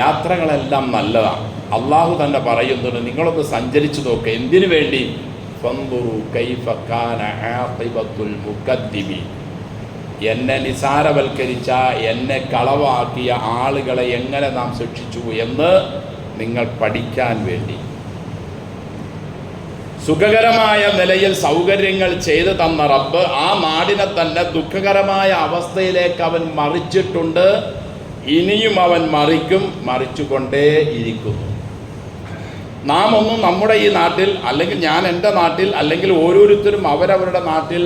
യാത്രകളെല്ലാം നല്ലതാണ്. അള്ളാഹു തന്നെ പറയുന്നുണ്ട്, നിങ്ങളൊന്ന് സഞ്ചരിച്ചു നോക്കുക. എന്തിനു വേണ്ടി? ഫൻദുറു കൈഫ കാന ആഖിബത്തുൽ മുഖദ്ദിമീൻ, എന്നെ നിസാരവൽക്കരിച്ച, എന്നെ കളവാക്കിയ ആളുകളെ എങ്ങനെ നാം ശിക്ഷിച്ചു എന്ന് നിങ്ങൾ പഠിക്കാൻ വേണ്ടി. സുഖകരമായ നിലയിൽ സൗകര്യങ്ങൾ ചെയ്തു തന്ന റബ്ബ് ആ നാടിനെ തന്നെ ദുഃഖകരമായ അവസ്ഥയിലേക്ക് അവൻ മറിച്ചിട്ടുണ്ട്. ഇനിയും അവൻ മറിച്ചുകൊണ്ടേ ഇരിക്കുന്നു. നാം ഒന്നും നമ്മുടെ ഈ നാട്ടിൽ, അല്ലെങ്കിൽ ഞാൻ എൻ്റെ നാട്ടിൽ, അല്ലെങ്കിൽ ഓരോരുത്തരും അവരവരുടെ നാട്ടിൽ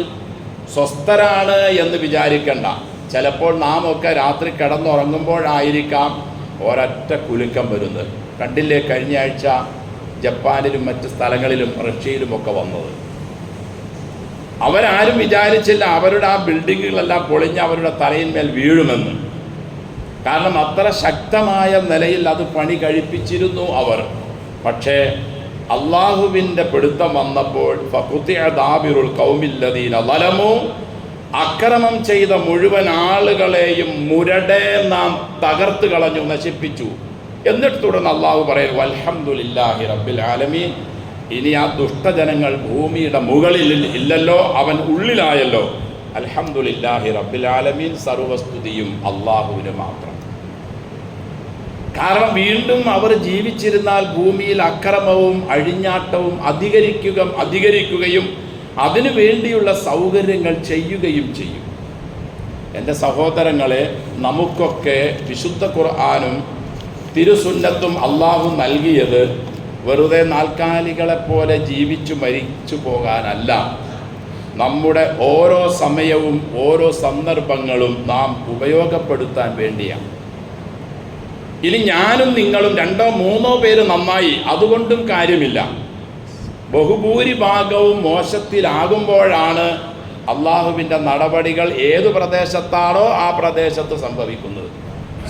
സ്വസ്ഥരാണ് എന്ന് വിചാരിക്കണ്ട. ചിലപ്പോൾ നാം ഒക്കെ രാത്രി കിടന്നുറങ്ങുമ്പോഴായിരിക്കാം ഒരൊറ്റ കുലുക്കം വരുന്നത്. കണ്ടില്ലേ കഴിഞ്ഞ ആഴ്ച ജപ്പാനിലും മറ്റ് സ്ഥലങ്ങളിലും റഷ്യയിലുമൊക്കെ വന്നത്. അവരാരും വിചാരിച്ചില്ല അവരുടെ ആ ബിൽഡിങ്ങുകളെല്ലാം പൊളിഞ്ഞ് അവരുടെ തലയിന്മേൽ വീഴുമെന്ന്. കാരണം അത്ര ശക്തമായ നിലയിൽ അത് പണി കഴിപ്പിച്ചിരുന്നു അവർ. പക്ഷേ അള്ളാഹുവിൻ്റെ പിടുത്തം വന്നപ്പോൾ ഫഖുതിഅ ദാബിറുൽ ഖൗമില്ലദീന ളലമു, അക്രമം ചെയ്ത മുഴുവൻ ആളുകളെയും മുരടെ നാം തകർത്ത് കളഞ്ഞു, നശിപ്പിച്ചു. എന്നിട്ട് തുടർന്ന് അള്ളാഹു പറയും വൽഹംദുലില്ലാഹി റബ്ബിൽ ആലമീൻ. ഇനി ആ ദുഷ്ടജനങ്ങൾ ഭൂമിയുടെ മുകളിൽ ഇല്ലല്ലോ, അവൻ ഉള്ളിലായല്ലോ. അൽഹംദുലില്ലാഹി റബ്ബിൽ ആലമീൻ, സർവസ്തുതിയും അള്ളാഹുവിന് മാത്രം. കാരണം വീണ്ടും അവർ ജീവിച്ചിരുന്നാൽ ഭൂമിയിൽ അക്രമവും അഴിഞ്ഞാട്ടവും അധികരിക്കുകയും അതിനു വേണ്ടിയുള്ള സൗകര്യങ്ങൾ ചെയ്യുകയും ചെയ്യും. എൻ്റെ സഹോദരങ്ങളെ, നമുക്കൊക്കെ വിശുദ്ധ ഖുർആനും തിരുസുന്നത്തും അള്ളാഹു നൽകിയത് വെറുതെ നാൽക്കാലികളെപ്പോലെ ജീവിച്ചു മരിച്ചു പോകാനല്ല. നമ്മുടെ ഓരോ സമയവും ഓരോ സന്ദർഭങ്ങളും നാം ഉപയോഗപ്പെടുത്താൻ വേണ്ടിയാണ്. ഇനി ഞാനും നിങ്ങളും 2 or 3 പേര് നന്നായി, അതുകൊണ്ടും കാര്യമില്ല. ബഹുഭൂരിഭാഗവും മോശത്തിലാകുമ്പോഴാണ് അള്ളാഹുവിൻ്റെ നടപടികൾ ഏതു പ്രദേശത്താണോ ആ പ്രദേശത്ത് സംഭവിക്കുന്നത്.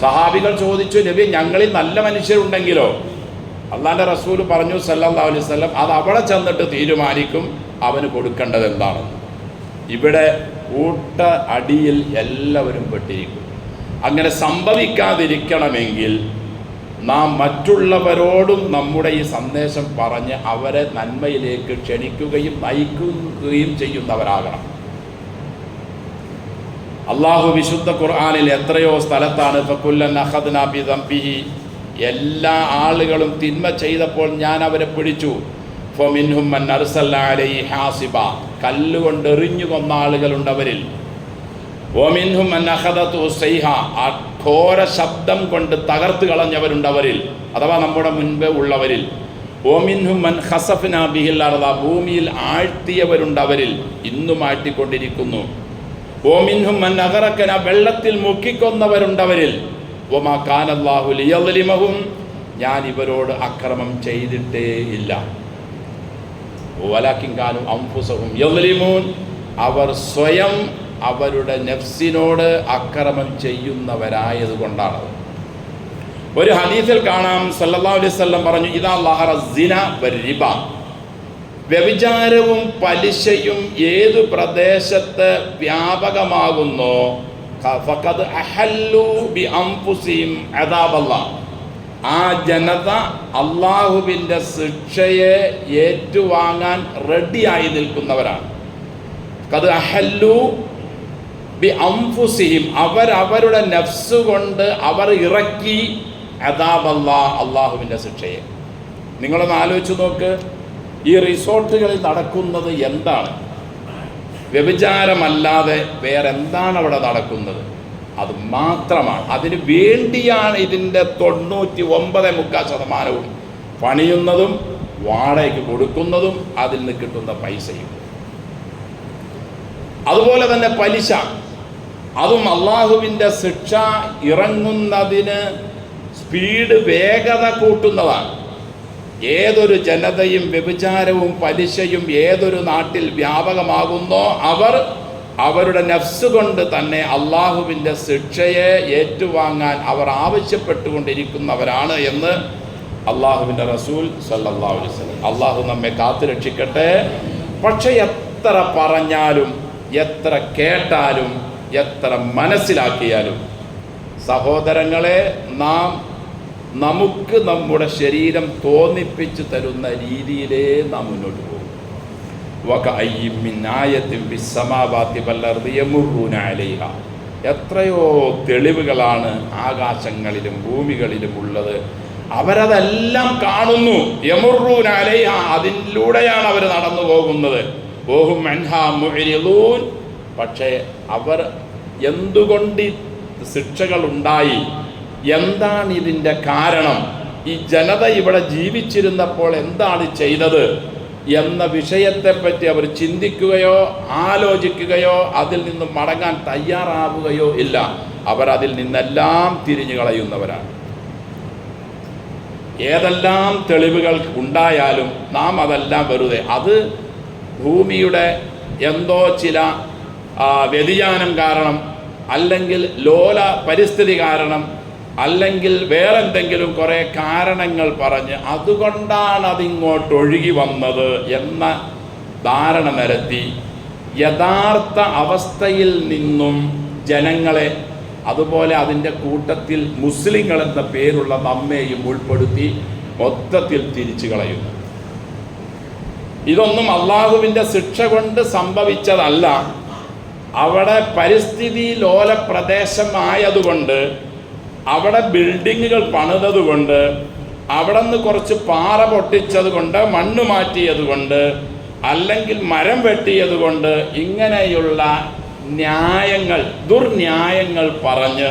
സഹാബികൾ ചോദിച്ചു, നബി ഞങ്ങളിൽ നല്ല മനുഷ്യരുണ്ടെങ്കിലോ? അള്ളാഹിൻ്റെ റസൂൽ പറഞ്ഞു സല്ലല്ലാഹു അലൈഹി വസല്ലം, അത് അവിടെ ചെന്നിട്ട് തീരുമാനിക്കും അവന് കൊടുക്കേണ്ടത് എന്താണെന്ന്. ഇവിടെ കൂട്ട അടിയിൽ എല്ലാവരും പെട്ടിരിക്കും. അങ്ങനെ സംഭവിക്കാതിരിക്കണമെങ്കിൽ നാം മറ്റുള്ളവരോടും നമ്മുടെ ഈ സന്ദേശം പറഞ്ഞ് അവരെ നന്മയിലേക്ക് ക്ഷണിക്കുകയും നയിക്കുകയും ചെയ്യുന്നവരാകണം. അള്ളാഹു വിശുദ്ധ ഖുർആനിൽ എത്രയോ സ്ഥലത്താണ് ഫകുല്ലൻ അഖദ്നാ ബിദംബിഹി, എല്ലാ ആളുകളും തിന്മ ചെയ്തപ്പോൾ ഞാൻ അവരെ പിടിച്ചു. ഫമിൻഹും മൻ അർസൽനാ അലൈഹി ഹാസിബ, കല്ലുകൊണ്ട് എറിഞ്ഞു കൊന്ന ആളുകളുണ്ട് അവരിൽ. വമിൻഹും മൻ അഖദതു സൈഹ, ഘോര ശബ്ദം കൊണ്ട് തകർത്ത് കളഞ്ഞവരുണ്ട് അവരിൽ, അഥവാ നമ്മുടെ മുൻപേ ഉള്ളവരിൽ. വമിൻഹും മൻ ഖസഫ്നാ ബിഹിൽ അർദ, ഭൂമിയിൽ ആഴ്ത്തിയവരുണ്ട് അവരിൽ, ഇന്നും ആഴ്ത്തിക്കൊണ്ടിരിക്കുന്നു. വമിൻഹും മൻ അഗറഖന, വെള്ളത്തിൽ മുക്കിക്കൊന്നവരുണ്ട് അവരിൽ. വമാ കാനല്ലാഹു ലിയദ്ലിമഹും, ഞാൻ ഇവരോട് അക്രമം ചെയ്തിട്ടേ ഇല്ല. വലാകിൻ കാനു അൻഫുസഹും യദ്ലിമൂൻ, അവർ സ്വയം അവരുടെ നഫ്സിനോട് അക്രമം ചെയ്യുന്നവരായതുകൊണ്ടാണ്. ഒരു ഹദീസിൽ കാണാം സല്ലല്ലാഹു അലൈഹി വസല്ലം പറഞ്ഞു, ഇദാ ലഹറ സിന വരിബ, വ്യഭിചാരവും പലിശയും ഏതു പ്രദേശത്ത് വ്യാപകമാകുന്നോ ഫഖദ് അഹല്ലു ബി അൻഫുസിഹിം അദാബല്ലാഹ്, ആ ജനത അള്ളാഹുവിൻ്റെ ശിക്ഷയെ ഏറ്റുവാങ്ങാൻ റെഡിയായി നിൽക്കുന്നവരാണ്. ഖദ് അഹല്ലു ബി അൻഫുസിഹിം, അവരവരുടെ നഫ്സ് കൊണ്ട് അവർ ഇറക്കി അദാബല്ലാഹ്, അള്ളാഹുവിൻ്റെ ശിക്ഷയെ. നിങ്ങളൊന്ന് ആലോചിച്ച് നോക്ക്, ഈ റിസോർട്ടുകളിൽ നടക്കുന്നത് എന്താണ്? വ്യഭിചാരമല്ലാതെ വേറെ എന്താണ് അവിടെ നടക്കുന്നത്? അത് മാത്രമാണ്. അതിന് വേണ്ടിയാണ് ഇതിൻ്റെ 99.3% പണിയുന്നതും വാടകയ്ക്ക് കൊടുക്കുന്നതും അതിൽ നിന്ന് കിട്ടുന്ന പൈസയും. അതുപോലെ തന്നെ പലിശ, അതും അള്ളാഹുവിൻ്റെ ശിക്ഷ ഇറങ്ങുന്നതിന് സ്പീഡ് വേഗത കൂട്ടുന്നതാണ്. ഏതൊരു ജനതയും വ്യഭിചാരവും പലിശയും ഏതൊരു നാട്ടിൽ വ്യാപകമാകുന്നോ അവർ അവരുടെ നഫ്സ് കൊണ്ട് തന്നെ അള്ളാഹുവിൻ്റെ ശിക്ഷയെ ഏറ്റുവാങ്ങാൻ അവർ ആവശ്യപ്പെട്ടുകൊണ്ടിരിക്കുന്നവരാണ് എന്ന് അള്ളാഹുവിൻ്റെ റസൂൽ സല്ലല്ലാഹു അലൈഹി വസല്ലം. അള്ളാഹു നമ്മെ കാത്തുരക്ഷിക്കട്ടെ. പക്ഷെ എത്ര പറഞ്ഞാലും എത്ര കേട്ടാലും എത്ര മനസ്സിലാക്കിയാലും സഹോദരങ്ങളെ, നമുക്ക് നമ്മുടെ ശരീരം തോന്നിപ്പിച്ചു തരുന്ന രീതിയിലേ നാം മുന്നോട്ട് പോകും. എത്രയോ തെളിവുകളാണ് ആകാശങ്ങളിലും ഭൂമികളിലും ഉള്ളത്. അവരതെല്ലാം കാണുന്നു. യമുറൂന അലൈഹ, അതിലൂടെയാണ് അവർ നടന്നു പോകുന്നത്. വഹും അൻഹാ മുഅ്രിദൂൻ, പക്ഷേ അവർ എന്തുകൊണ്ട് ശിക്ഷകൾ ഉണ്ടായി, എന്താണ് ഇതിൻ്റെ കാരണം, ഈ ജനത ഇവിടെ ജീവിച്ചിരുന്നപ്പോൾ എന്താണ് ചെയ്തത് എന്ന വിഷയത്തെപ്പറ്റി അവർ ചിന്തിക്കുകയോ ആലോചിക്കുകയോ അതിൽ നിന്ന് മടങ്ങാൻ തയ്യാറാവുകയോ ഇല്ല. അവരതിൽ നിന്നെല്ലാം തിരിഞ്ഞു കളയുന്നവരാണ്. ഏതെല്ലാം തെളിവുകൾ ഉണ്ടായാലും നാം അതെല്ലാം വെറുതെ, അത് ഭൂമിയുടെ എന്തോ ചില വ്യതിയാനം കാരണം, അല്ലെങ്കിൽ ലോല പരിസ്ഥിതി കാരണം, അല്ലെങ്കിൽ വേറെന്തെങ്കിലും കുറേ കാരണങ്ങൾ പറഞ്ഞ് അതുകൊണ്ടാണ് അതിങ്ങോട്ട് ഒഴുകി വന്നത് എന്ന ധാരണ നിരത്തി യഥാർത്ഥ അവസ്ഥയിൽ നിന്നും ജനങ്ങളെ, അതുപോലെ അതിൻ്റെ കൂട്ടത്തിൽ മുസ്ലിങ്ങൾ എന്ന പേരുള്ള നമ്മെയും ഉൾപ്പെടുത്തി മൊത്തത്തിൽ തിരിച്ചു കളയുന്നു. ഇതൊന്നും അള്ളാഹുവിൻ്റെ ശിക്ഷ കൊണ്ട് സംഭവിച്ചതല്ല. അവിടെ പരിസ്ഥിതി ലോല പ്രദേശമായതുകൊണ്ട്, അവിടെ ബിൽഡിങ്ങുകൾ പണിതതുകൊണ്ട്, അവിടെ നിന്ന് കുറച്ച് പാറ പൊട്ടിച്ചത് കൊണ്ട്, മണ്ണ് മാറ്റിയത് കൊണ്ട്, അല്ലെങ്കിൽ മരം വെട്ടിയത് കൊണ്ട്, ഇങ്ങനെയുള്ള ന്യായങ്ങൾ, ദുർന്യായങ്ങൾ പറഞ്ഞ്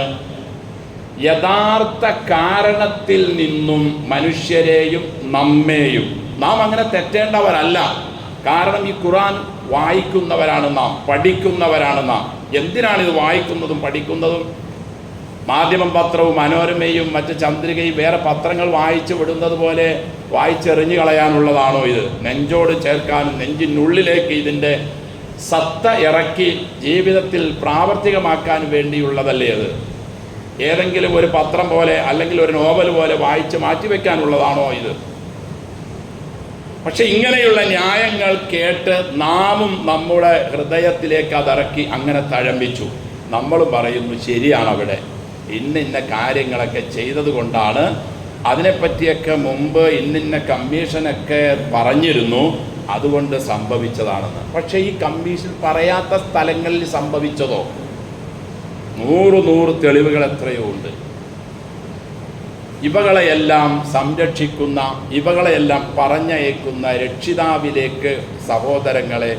യഥാർത്ഥ കാരണത്തിൽ നിന്നും മനുഷ്യരെയും നമ്മെയും, നാം അങ്ങനെ തെറ്റേണ്ടവരല്ല. കാരണം ഈ ഖുർആൻ വായിക്കുന്നവരാണ് നാം, പഠിക്കുന്നവരാണ് നാം. എന്തിനാണിത് വായിക്കുന്നതും പഠിക്കുന്നതും? മാധ്യമം പത്രവും മനോരമയും മറ്റ് ചന്ദ്രികയും വേറെ പത്രങ്ങൾ വായിച്ചു വിടുന്നത് പോലെ വായിച്ചെറിഞ്ഞു കളയാനുള്ളതാണോ ഇത്? നെഞ്ചോട് ചേർക്കാനും നെഞ്ചിനുള്ളിലേക്ക് ഇതിൻ്റെ സത്ത ഇറക്കി ജീവിതത്തിൽ പ്രാവർത്തികമാക്കാൻ വേണ്ടിയുള്ളതല്ലേ അത്? ഏതെങ്കിലും ഒരു പത്രം പോലെ അല്ലെങ്കിൽ ഒരു നോവൽ പോലെ വായിച്ച് മാറ്റിവെക്കാനുള്ളതാണോ ഇത്? പക്ഷെ ഇങ്ങനെയുള്ള ന്യായങ്ങൾ കേട്ട് നാമും നമ്മുടെ ഹൃദയത്തിലേക്ക് അതിറക്കി അങ്ങനെ തഴമ്പിച്ചു. നമ്മൾ പറയുന്നു ശരിയാണ്, അവിടെ ഇന്ന കാര്യങ്ങളൊക്കെ ചെയ്തത് കൊണ്ടാണ്, അതിനെപ്പറ്റിയൊക്കെ മുമ്പ് ഇന്ന കമ്മീഷനൊക്കെ പറഞ്ഞിരുന്നു, അതുകൊണ്ട് സംഭവിച്ചതാണെന്ന്. പക്ഷേ ഈ കമ്മീഷൻ പറയാത്ത സ്ഥലങ്ങളിൽ സംഭവിച്ചതോ? 100 തെളിവുകൾ എത്രയോ ഉണ്ട്. ഇവകളെയെല്ലാം സംരക്ഷിക്കുന്ന, ഇവകളെയെല്ലാം പറഞ്ഞയക്കുന്ന രക്ഷിതാവിലേക്ക് സഹോദരങ്ങളെ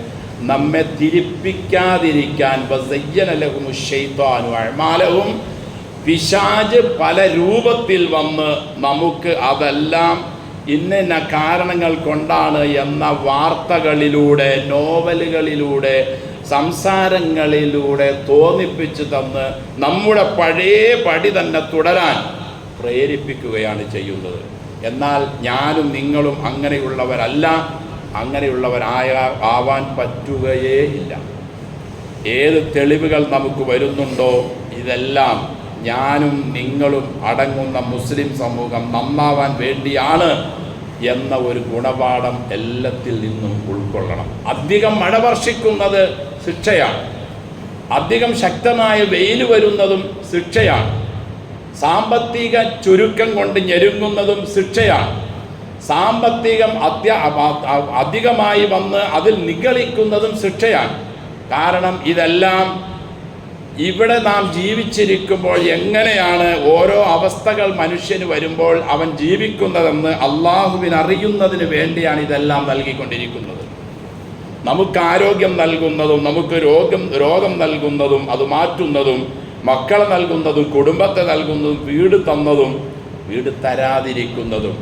നമ്മെ തിരിപ്പിക്കാതിരിക്കാൻ പിശാച് പല രൂപത്തിൽ വന്ന് നമുക്ക് അതെല്ലാം ഇന്ന കാരണങ്ങൾ കൊണ്ടാണ് എന്ന വാർത്തകളിലൂടെ, നോവലുകളിലൂടെ, സംസാരങ്ങളിലൂടെ തോന്നിപ്പിച്ചു തന്ന് നമ്മുടെ പഴയ പടി തന്നെ തുടരാൻ പ്രേരിപ്പിക്കുകയാണ് ചെയ്യുന്നത്. എന്നാൽ ഞാനും നിങ്ങളും അങ്ങനെയുള്ളവരല്ല, ആവാൻ പറ്റുകയേ ഇല്ല. ഏത് തെളിവുകൾ നമുക്ക് വരുന്നുണ്ടോ, ഇതെല്ലാം ഞാനും നിങ്ങളും അടങ്ങുന്ന മുസ്ലിം സമൂഹം നന്നാവാൻ വേണ്ടിയാണ് എന്ന ഒരു ഗുണപാഠം എല്ലാത്തിൽ നിന്നും ഉൾക്കൊള്ളണം. അധികം മഴ വർഷിക്കുന്നത് ശിക്ഷയാണ്, അധികം ശക്തമായ വെയിൽ വരുന്നതും ശിക്ഷയാണ്, സാമ്പത്തിക ചുരുക്കം കൊണ്ട് ഞെരുങ്ങുന്നതും ശിക്ഷയാണ്, സാമ്പത്തികം അധികമായി വന്ന് അതിൽ നിഗളിക്കുന്നതും ശിക്ഷയാണ്. കാരണം ഇതെല്ലാം ഇവിടെ നാം ജീവിച്ചിരിക്കുമ്പോൾ എങ്ങനെയാണ് ഓരോ അവസ്ഥകൾ മനുഷ്യന് വരുമ്പോൾ അവൻ ജീവിക്കുന്നതെന്ന് അള്ളാഹുവിന് അറിയുന്നതിന് വേണ്ടിയാണ് ഇതെല്ലാം നൽകിക്കൊണ്ടിരിക്കുന്നത്. നമുക്ക് ആരോഗ്യം നൽകുന്നതും, നമുക്ക് രോഗം നൽകുന്നതും, അത് മാറ്റുന്നതും, മക്കളെ നൽകുന്നതും, കുടുംബത്തെ നൽകുന്നതും, വീട് തന്നതും, വീട് തരാതിരിക്കുന്നതും,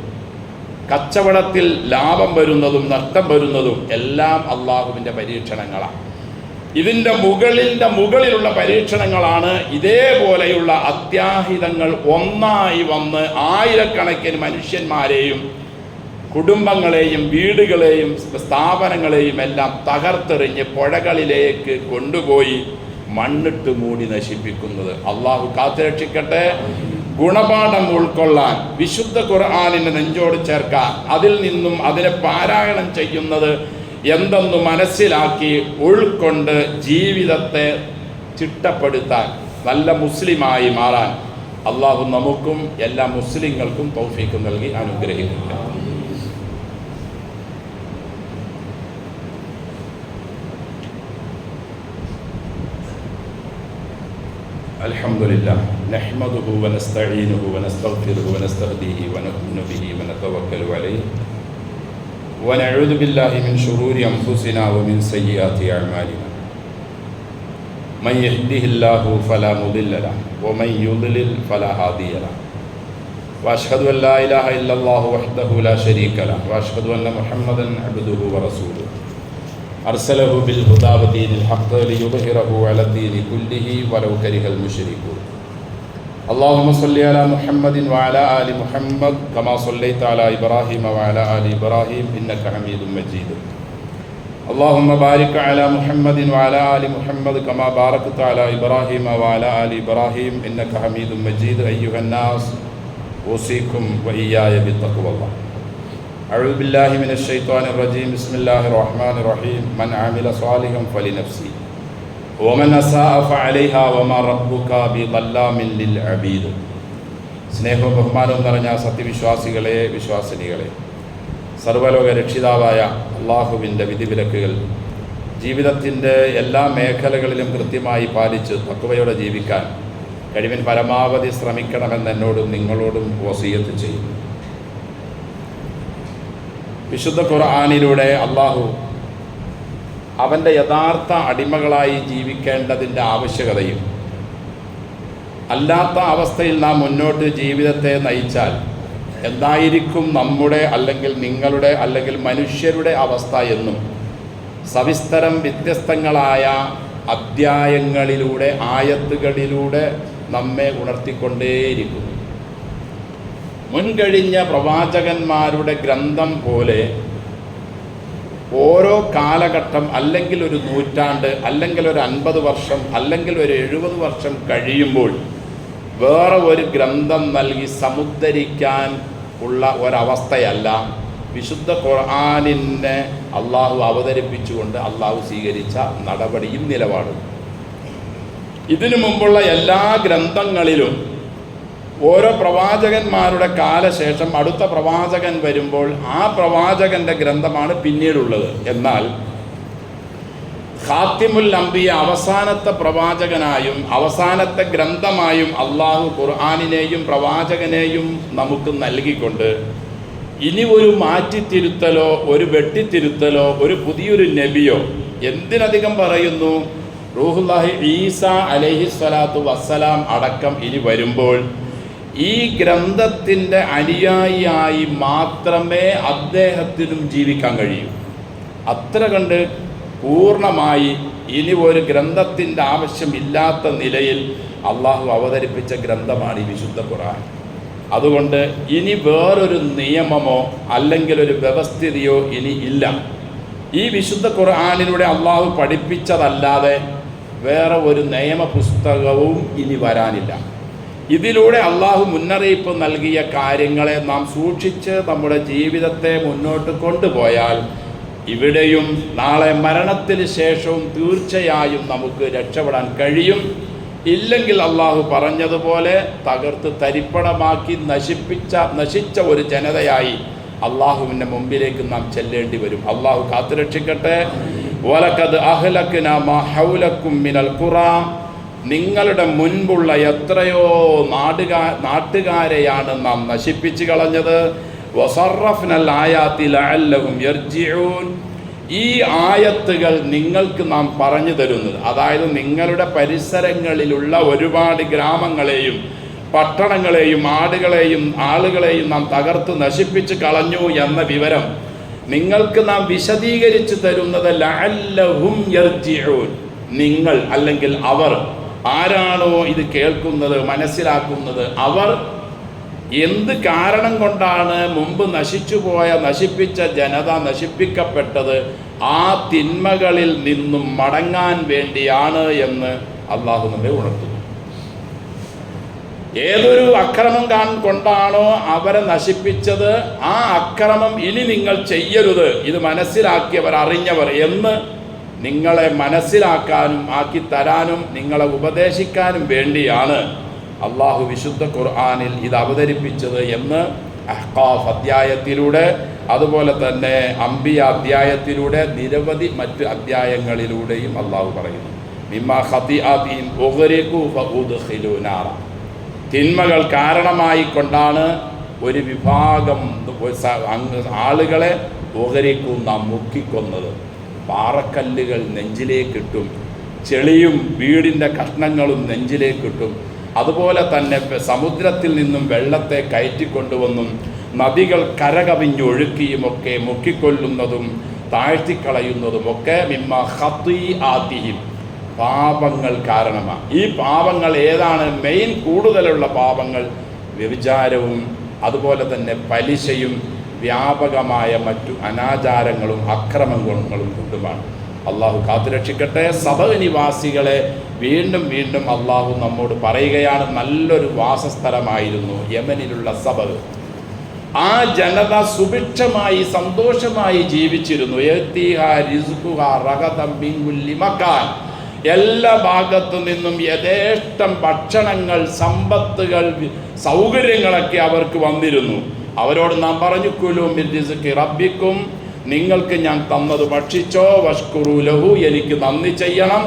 കച്ചവടത്തിൽ ലാഭം വരുന്നതും നഷ്ടം വരുന്നതും എല്ലാം അള്ളാഹുവിൻ്റെ പരീക്ഷണങ്ങളാണ്. ഇതിൻ്റെ മുകളിലുള്ള പരീക്ഷണങ്ങളാണ് ഇതേപോലെയുള്ള അത്യാഹിതങ്ങൾ ഒന്നായി വന്ന് ആയിരക്കണക്കിന് മനുഷ്യന്മാരെയും കുടുംബങ്ങളെയും വീടുകളെയും സ്ഥാപനങ്ങളെയും എല്ലാം തകർത്തെറിഞ്ഞ് പുഴകളിലേക്ക് കൊണ്ടുപോയി മണ്ണിട്ട് മൂടി നശിപ്പിക്കുന്നത്. അള്ളാഹു കാത്തുരക്ഷിക്കട്ടെ. ഗുണപാഠം ഉൾക്കൊള്ളാൻ, വിശുദ്ധ ഖുർആനിനെ നെഞ്ചോട് ചേർക്കാൻ, അതിൽ നിന്നും അതിനെ പാരായണം ചെയ്യുന്നത് എന്തെന്ന് മനസ്സിലാക്കി ഉൾക്കൊണ്ട് ജീവിതത്തെ ചിട്ടപ്പെടുത്താൻ, നല്ല മുസ്ലിമായി മാറാൻ അള്ളാഹു നമുക്കും എല്ലാ മുസ്ലിങ്ങൾക്കും തൗഫീഖ് നൽകി അനുഗ്രഹിക്കട്ടെ. അൽഹംദുലില്ലാഹ് നഹ്മദുഹു വനസ്തഈനുഹു വനസ്തഗ്ഫിറുഹു വനസ്തഹ്ദീഹി വനുഅ്മിനു ബിഹി വനതവക്കലു അലൈഹി വനഊദു ബില്ലാഹി മിൻ ശുറൂരി അൻഫുസിനാ വമിൻ സയ്യിആതി അഅ്മാലിനാ മൻ യഹ്ദിഹില്ലാഹു ഫലാ മുദില്ല ലഹു വമൻ യുദ്ലിൽ ഫലാ ഹാദിയ ലഹു വഅശ്ഹദു അൻ ലാ ഇലാഹ ഇല്ലല്ലാഹു വഹ്ദഹു ലാ ശരീക ലഹു വഅശ്ഹദു അന്ന മുഹമ്മദൻ അബ്ദുഹു വറസൂലുഹു അർസലഹു ബിൽ ഹുദാ വദീനിൽ ഹഖ് ലിയുദ്ഹിറഹു അലദ്ദീനി കുല്ലിഹി വലൗ കരിഹൽ മുശ്രികൂൻ. اللهم صل على محمد وعلى آل محمد كما صليت على إبراهيم وعلى آل إبراهيم إنك حميد مجيد. اللهم بارك على محمد وعلى آل محمد كما باركت على إبراهيم وعلى آل إبراهيم إنك حميد مجيد. أيها الناس أوصيكم وإياي بتقوى الله. أعوذ بالله من الشيطان الرجيم. بسم الله الرحمن الرحيم. من عمل صالحا فلنفسه ومن أساء فعليها وما ربك بظلام للعبيد. സ്നേഹവും ബഹുമാനവും നിറഞ്ഞ സത്യവിശ്വാസികളെ, വിശ്വാസിനികളെ, സർവ്വലോക രക്ഷിതാവായ അള്ളാഹുവിൻ്റെ വിധിവിലക്കുകൾ ജീവിതത്തിൻ്റെ എല്ലാ മേഖലകളിലും കൃത്യമായി പാലിച്ച് തഖ്വയോടെ ജീവിക്കാൻ കഴിവിൻ പരമാവധി ശ്രമിക്കണമെന്ന് എന്നോടും നിങ്ങളോടും വസിയത്ത് ചെയ്യുന്നു. വിശുദ്ധ ഖുർആനിലൂടെ അള്ളാഹു അവൻ്റെ യഥാർത്ഥ അടിമകളായി ജീവിക്കേണ്ടതിൻ്റെ ആവശ്യകതയും അല്ലാത്ത അവസ്ഥയിൽ നാം മുന്നോട്ട് ജീവിതത്തെ നയിച്ചാൽ എന്തായിരിക്കും നമ്മുടെ അല്ലെങ്കിൽ നിങ്ങളുടെ അല്ലെങ്കിൽ മനുഷ്യരുടെ അവസ്ഥ എന്നും സവിസ്തരം വ്യത്യസ്തങ്ങളായ അധ്യായങ്ങളിലൂടെ, ആയത്തുകളിലൂടെ നമ്മെ ഉണർത്തിക്കൊണ്ടേയിരിക്കുന്നു. മുൻകഴിഞ്ഞ പ്രവാചകന്മാരുടെ ഗ്രന്ഥം പോലെ ഓരോ കാലഘട്ടം അല്ലെങ്കിൽ ഒരു നൂറ്റാണ്ട് അല്ലെങ്കിൽ ഒരു 50 വർഷം അല്ലെങ്കിൽ ഒരു 70 വർഷം കഴിയുമ്പോൾ വേറെ ഒരു ഗ്രന്ഥം നൽകി സമുദ്ധരിക്കാൻ ഉള്ള ഒരവസ്ഥയല്ല വിശുദ്ധ ഖുർആനിനെ അള്ളാഹു അവതരിപ്പിച്ചുകൊണ്ട് അള്ളാഹു സ്വീകരിച്ച നടപടിയും നിലപാടും. ഇതിനു മുമ്പുള്ള എല്ലാ ഗ്രന്ഥങ്ങളിലും ഓരോ പ്രവാചകന്മാരുടെ കാലശേഷം അടുത്ത പ്രവാചകൻ വരുമ്പോൾ ആ പ്രവാചകന്റെ ഗ്രന്ഥമാണ് പിന്നീടുള്ളത്. എന്നാൽ ഖാത്തിമുൽ അംബിയ, അവസാനത്തെ പ്രവാചകനായും അവസാനത്തെ ഗ്രന്ഥമായും അള്ളാഹു ഖുർആനിനെയും പ്രവാചകനെയും നമുക്ക് നൽകിക്കൊണ്ട് ഇനി ഒരു മാറ്റിത്തിരുത്തലോ ഒരു വെട്ടിത്തിരുത്തലോ ഒരു പുതിയൊരു നബിയോ, എന്തിനധികം പറയുന്നു, റൂഹുല്ലാഹി ഈസ അലൈഹിസ്സലാത്തു വസ്സലാം അടക്കം ഇനി വരുമ്പോൾ ഈ ഗ്രന്ഥത്തിൻ്റെ അനുയായിയായി മാത്രമേ അദ്ദേഹത്തിനും ജീവിക്കാൻ കഴിയൂ. അത്ര കണ്ട് പൂർണ്ണമായി ഇനി ഒരു ഗ്രന്ഥത്തിൻ്റെ ആവശ്യമില്ലാത്ത നിലയിൽ അള്ളാഹു അവതരിപ്പിച്ച ഗ്രന്ഥമാണ് ഈ വിശുദ്ധ ഖുർആൻ. അതുകൊണ്ട് ഇനി വേറൊരു നിയമമോ അല്ലെങ്കിൽ ഒരു വ്യവസ്ഥിതിയോ ഇനി ഇല്ല. ഈ വിശുദ്ധ ഖുർആനിലൂടെ അള്ളാഹു പഠിപ്പിച്ചതല്ലാതെ വേറെ ഒരു നിയമപുസ്തകവും ഇനി വരാനില്ല. ഇതിലൂടെ അള്ളാഹു മുന്നറിയിപ്പ് നൽകിയ കാര്യങ്ങളെ നാം സൂക്ഷിച്ച് നമ്മുടെ ജീവിതത്തെ മുന്നോട്ട് കൊണ്ടുപോയാൽ ഇവിടെയും നാളെ മരണത്തിന് ശേഷവും തീർച്ചയായും നമുക്ക് രക്ഷപ്പെടാൻ ഇല്ലെങ്കിൽ അള്ളാഹു പറഞ്ഞതുപോലെ തകർത്ത് തരിപ്പണമാക്കി നശിച്ച ഒരു ജനതയായി അള്ളാഹുവിൻ്റെ മുമ്പിലേക്ക് നാം ചെല്ലേണ്ടി വരും. അള്ളാഹു കാത്തുരക്ഷിക്കട്ടെ. വലഖദ് അഹ്ലക്നാ മാ ഹൗലക്കും മിനൽ ഖുറാ, നിങ്ങളുടെ മുൻപുള്ള എത്രയോ നാട്ടുകാരെയാണ് നാം നശിപ്പിച്ചു കളഞ്ഞത്. വസറഫ്നൽ ആയാതി ലഅല്ലഹും യർജിഊൻ, ഈ ആയത്തുകൾ നിങ്ങൾക്ക് നാം പറഞ്ഞു തരുന്നത്, അതായത് നിങ്ങളുടെ പരിസരങ്ങളിലുള്ള ഒരുപാട് ഗ്രാമങ്ങളെയും പട്ടണങ്ങളെയും ആളുകളെയും നാം തകർത്ത് നശിപ്പിച്ച് കളഞ്ഞു എന്ന വിവരം നിങ്ങൾക്ക് നാം വിശദീകരിച്ചു തരുന്നത് ലഅല്ലഹും യർജിഊൻ, നിങ്ങൾ അല്ലെങ്കിൽ അവർ ആരാണോ ഇത് കേൾക്കുന്നത് മനസ്സിലാക്കുന്നത്, അവർ എന്ത് കാരണം കൊണ്ടാണ് മുമ്പ് നശിപ്പിച്ച ജനത നശിപ്പിക്കപ്പെട്ടത്, ആ തിന്മകളിൽ നിന്നും മടങ്ങാൻ വേണ്ടിയാണ് എന്ന് അള്ളാഹു നമ്മെ ഉണർത്തുന്നു. ഏതൊരു അക്രമം കൊണ്ടാണോ അവരെ നശിപ്പിച്ചത്, ആ അക്രമം ഇനി നിങ്ങൾ ചെയ്യരുത്, ഇത് മനസ്സിലാക്കിയവർ അറിഞ്ഞവർ എന്ന് നിങ്ങളെ മനസ്സിലാക്കാനും ആക്കി തരാനും നിങ്ങളെ ഉപദേശിക്കാനും വേണ്ടിയാണ് അള്ളാഹു വിശുദ്ധ ഖുർആനിൽ ഇത് അവതരിപ്പിച്ചത് എന്ന് അഹ്ഖാഫ് അധ്യായത്തിലൂടെ, അതുപോലെ തന്നെ അംബിയ അധ്യായത്തിലൂടെ, നിരവധി മറ്റ് അധ്യായങ്ങളിലൂടെയും അള്ളാഹു പറയുന്നു. മിമ്മാ ഖതിആതിഹിം ഉഗ്രിഖു ഫഉദ്ഖിലൂ നാറ, തിന്മകൾ കാരണമായിക്കൊണ്ടാണ് ഒരു വിഭാഗം ആളുകളെ നാം മുക്കിക്കൊന്നത്. പാറക്കല്ലുകൾ നെഞ്ചിലേക്കിട്ടും ചെളിയും വീടിൻ്റെ കഷ്ണങ്ങളും നെഞ്ചിലേക്കിട്ടും അതുപോലെ തന്നെ സമുദ്രത്തിൽ നിന്നും വെള്ളത്തെ കയറ്റിക്കൊണ്ടുവന്നും നദികൾ കരകവിഞ്ഞൊഴുക്കിയുമൊക്കെ മുക്കിക്കൊല്ലുന്നതും താഴ്ത്തിക്കളയുന്നതുമൊക്കെ മിമ്മാ ഖതിആതിഹിം, പാപങ്ങൾ കാരണമാണ്. ഈ പാപങ്ങൾ ഏതാണ് കൂടുതലുള്ള പാപങ്ങൾ? വ്യഭിചാരവും അതുപോലെ തന്നെ പലിശയും വ്യാപകമായ മറ്റു അനാചാരങ്ങളും അക്രമങ്ങളും കൊണ്ടുമാണ്. അള്ളാഹു കാത്തുരക്ഷിക്കട്ടെ. സബഅ് നിവാസികളെ വീണ്ടും വീണ്ടും അള്ളാഹു നമ്മോട് പറയുകയാണ്, നല്ലൊരു വാസസ്ഥലമായിരുന്നു യമനിലുള്ള സബഅ്. ആ ജനത സുഭിക്ഷമായി സന്തോഷമായി ജീവിച്ചിരുന്നു. എല്ലാ ഭാഗത്തു നിന്നും യഥേഷ്ടം ഭക്ഷണങ്ങൾ, സമ്പത്തുകൾ, സൗകര്യങ്ങളൊക്കെ അവർക്ക് വന്നിരുന്നു. അവരോട് നാം പറഞ്ഞു, കുലൂ മിൻ റിസ്ഖി റബ്ബിക്കും, നിങ്ങൾക്ക് ഞാൻ തന്നത് ഭക്ഷിച്ചോ, വഷ്കുറൂ ലഹു, എനിക്ക് നന്ദി ചെയ്യണം,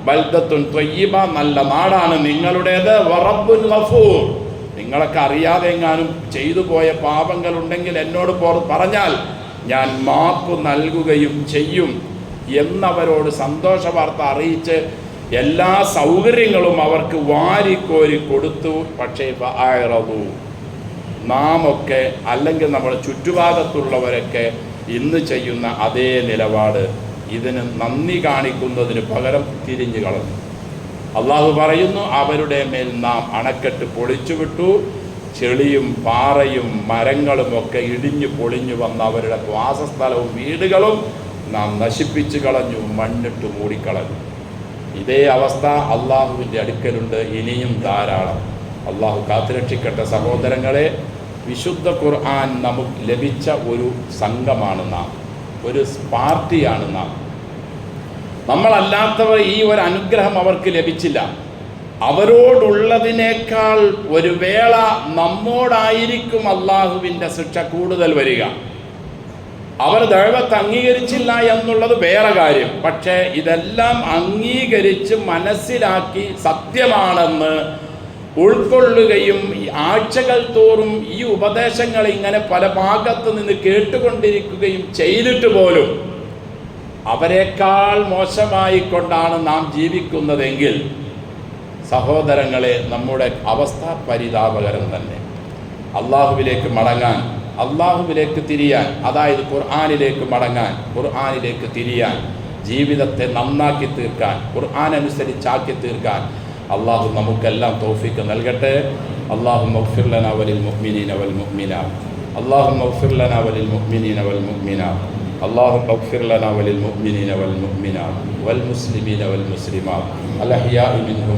ബൽദത്തുൻ ത്വയ്യിബ, നല്ല നാടാണ് നിങ്ങളുടേത്, വറബ്ബുൻ ഗഫൂർ, നിങ്ങളൊക്കെ അറിയാതെ എങ്ങാനും ചെയ്തു പോയ പാപങ്ങളുണ്ടെങ്കിൽ എന്നോട് പറഞ്ഞാൽ ഞാൻ മാപ്പ് നൽകുകയും ചെയ്യും എന്നവരോട് സന്തോഷ വാർത്ത അറിയിച്ച് എല്ലാ സൗകര്യങ്ങളും അവർക്ക് വാരിക്കോരി കൊടുത്തു. പക്ഷേ നാം ഒക്കെ, അല്ലെങ്കിൽ നമ്മുടെ ചുറ്റുഭാഗത്തുള്ളവരൊക്കെ ഇന്ന് ചെയ്യുന്ന അതേ നിലപാട്, ഇതിന് നന്ദി കാണിക്കുന്നതിന് പകരം തിരിഞ്ഞു കളഞ്ഞു. അള്ളാഹു പറയുന്നു, അവരുടെ മേൽ നാം അണക്കെട്ട് പൊളിച്ചു വിട്ടു, ചെളിയും പാറയും മരങ്ങളും ഒക്കെ ഇടിഞ്ഞു പൊളിഞ്ഞു വന്ന അവരുടെ വാസസ്ഥലവും വീടുകളും നാം നശിപ്പിച്ചു കളഞ്ഞു, മണ്ണിട്ട് മൂടിക്കളഞ്ഞു. ഇതേ അവസ്ഥ അള്ളാഹുവിൻ്റെ അടുക്കലുണ്ട്, ഇനിയും ധാരാളം. അള്ളാഹു കാത്തുരക്ഷിക്കട്ടെ. സഹോദരങ്ങളെ, വിശുദ്ധ ഖുർആൻ നമുക്ക് ലഭിച്ച ഒരു സംഘമാണ് നാം, ഒരു പാർട്ടിയാണ് നാം. നമ്മളല്ലാത്തവർ ഈ ഒരു അനുഗ്രഹം അവർക്ക് ലഭിച്ചില്ല. അവരോടുള്ളതിനേക്കാൾ ഒരു വേള നമ്മോടായിരിക്കും അള്ളാഹുവിൻ്റെ ശിക്ഷ കൂടുതൽ വരിക. അവർ ദഅവത്ത് അംഗീകരിച്ചില്ല എന്നുള്ളത് വേറെ കാര്യം. പക്ഷേ ഇതെല്ലാം അംഗീകരിച്ച് മനസ്സിലാക്കി സത്യമാണെന്ന് ഉൾക്കൊള്ളുകയും ആഴ്ചകൾ തോറും ഈ ഉപദേശങ്ങൾ ഇങ്ങനെ പല ഭാഗത്തു നിന്ന് കേട്ടുകൊണ്ടിരിക്കുകയും ചെയ്തിട്ട് പോലും അവരെക്കാൾ മോശമായിക്കൊണ്ടാണ് നാം ജീവിക്കുന്നതെങ്കിൽ സഹോദരങ്ങളെ, നമ്മുടെ അവസ്ഥ പരിതാപകരം തന്നെ. അള്ളാഹുവിലേക്ക് മടങ്ങാൻ, അള്ളാഹുവിലേക്ക് തിരിയാൻ, അതായത് ഖുർആനിലേക്ക് മടങ്ങാൻ, ഖുർആനിലേക്ക് തിരിയാൻ, ജീവിതത്തെ നന്നാക്കി തീർക്കാൻ, ഖുർആൻ അനുസരിച്ചാക്കി തീർക്കാൻ അള്ളാഹു നമുക്കെല്ലാം തൗഫീഖ് നൽകട്ടെ. അല്ലാഹുമ്മ ഗ്ഫിർ ലനാ വലിൽ മുഅ്മിനീന വൽ മുഅ്മിനാത്ത്, അല്ലാഹുമ്മ ഗ്ഫിർ ലനാ വലിൽ മുഅ്മിനീന വൽ മുഅ്മിനാത്ത്, അല്ലാഹുമ്മ ഗ്ഫിർ ലനാ വലിൽ മുഅ്മിനീന വൽ മുഅ്മിനാത്ത് വൽ മുസ്ലിമീന വൽ മുസ്ലിമാത്ത് അൽ അഹ്യാഇ മിൻഹും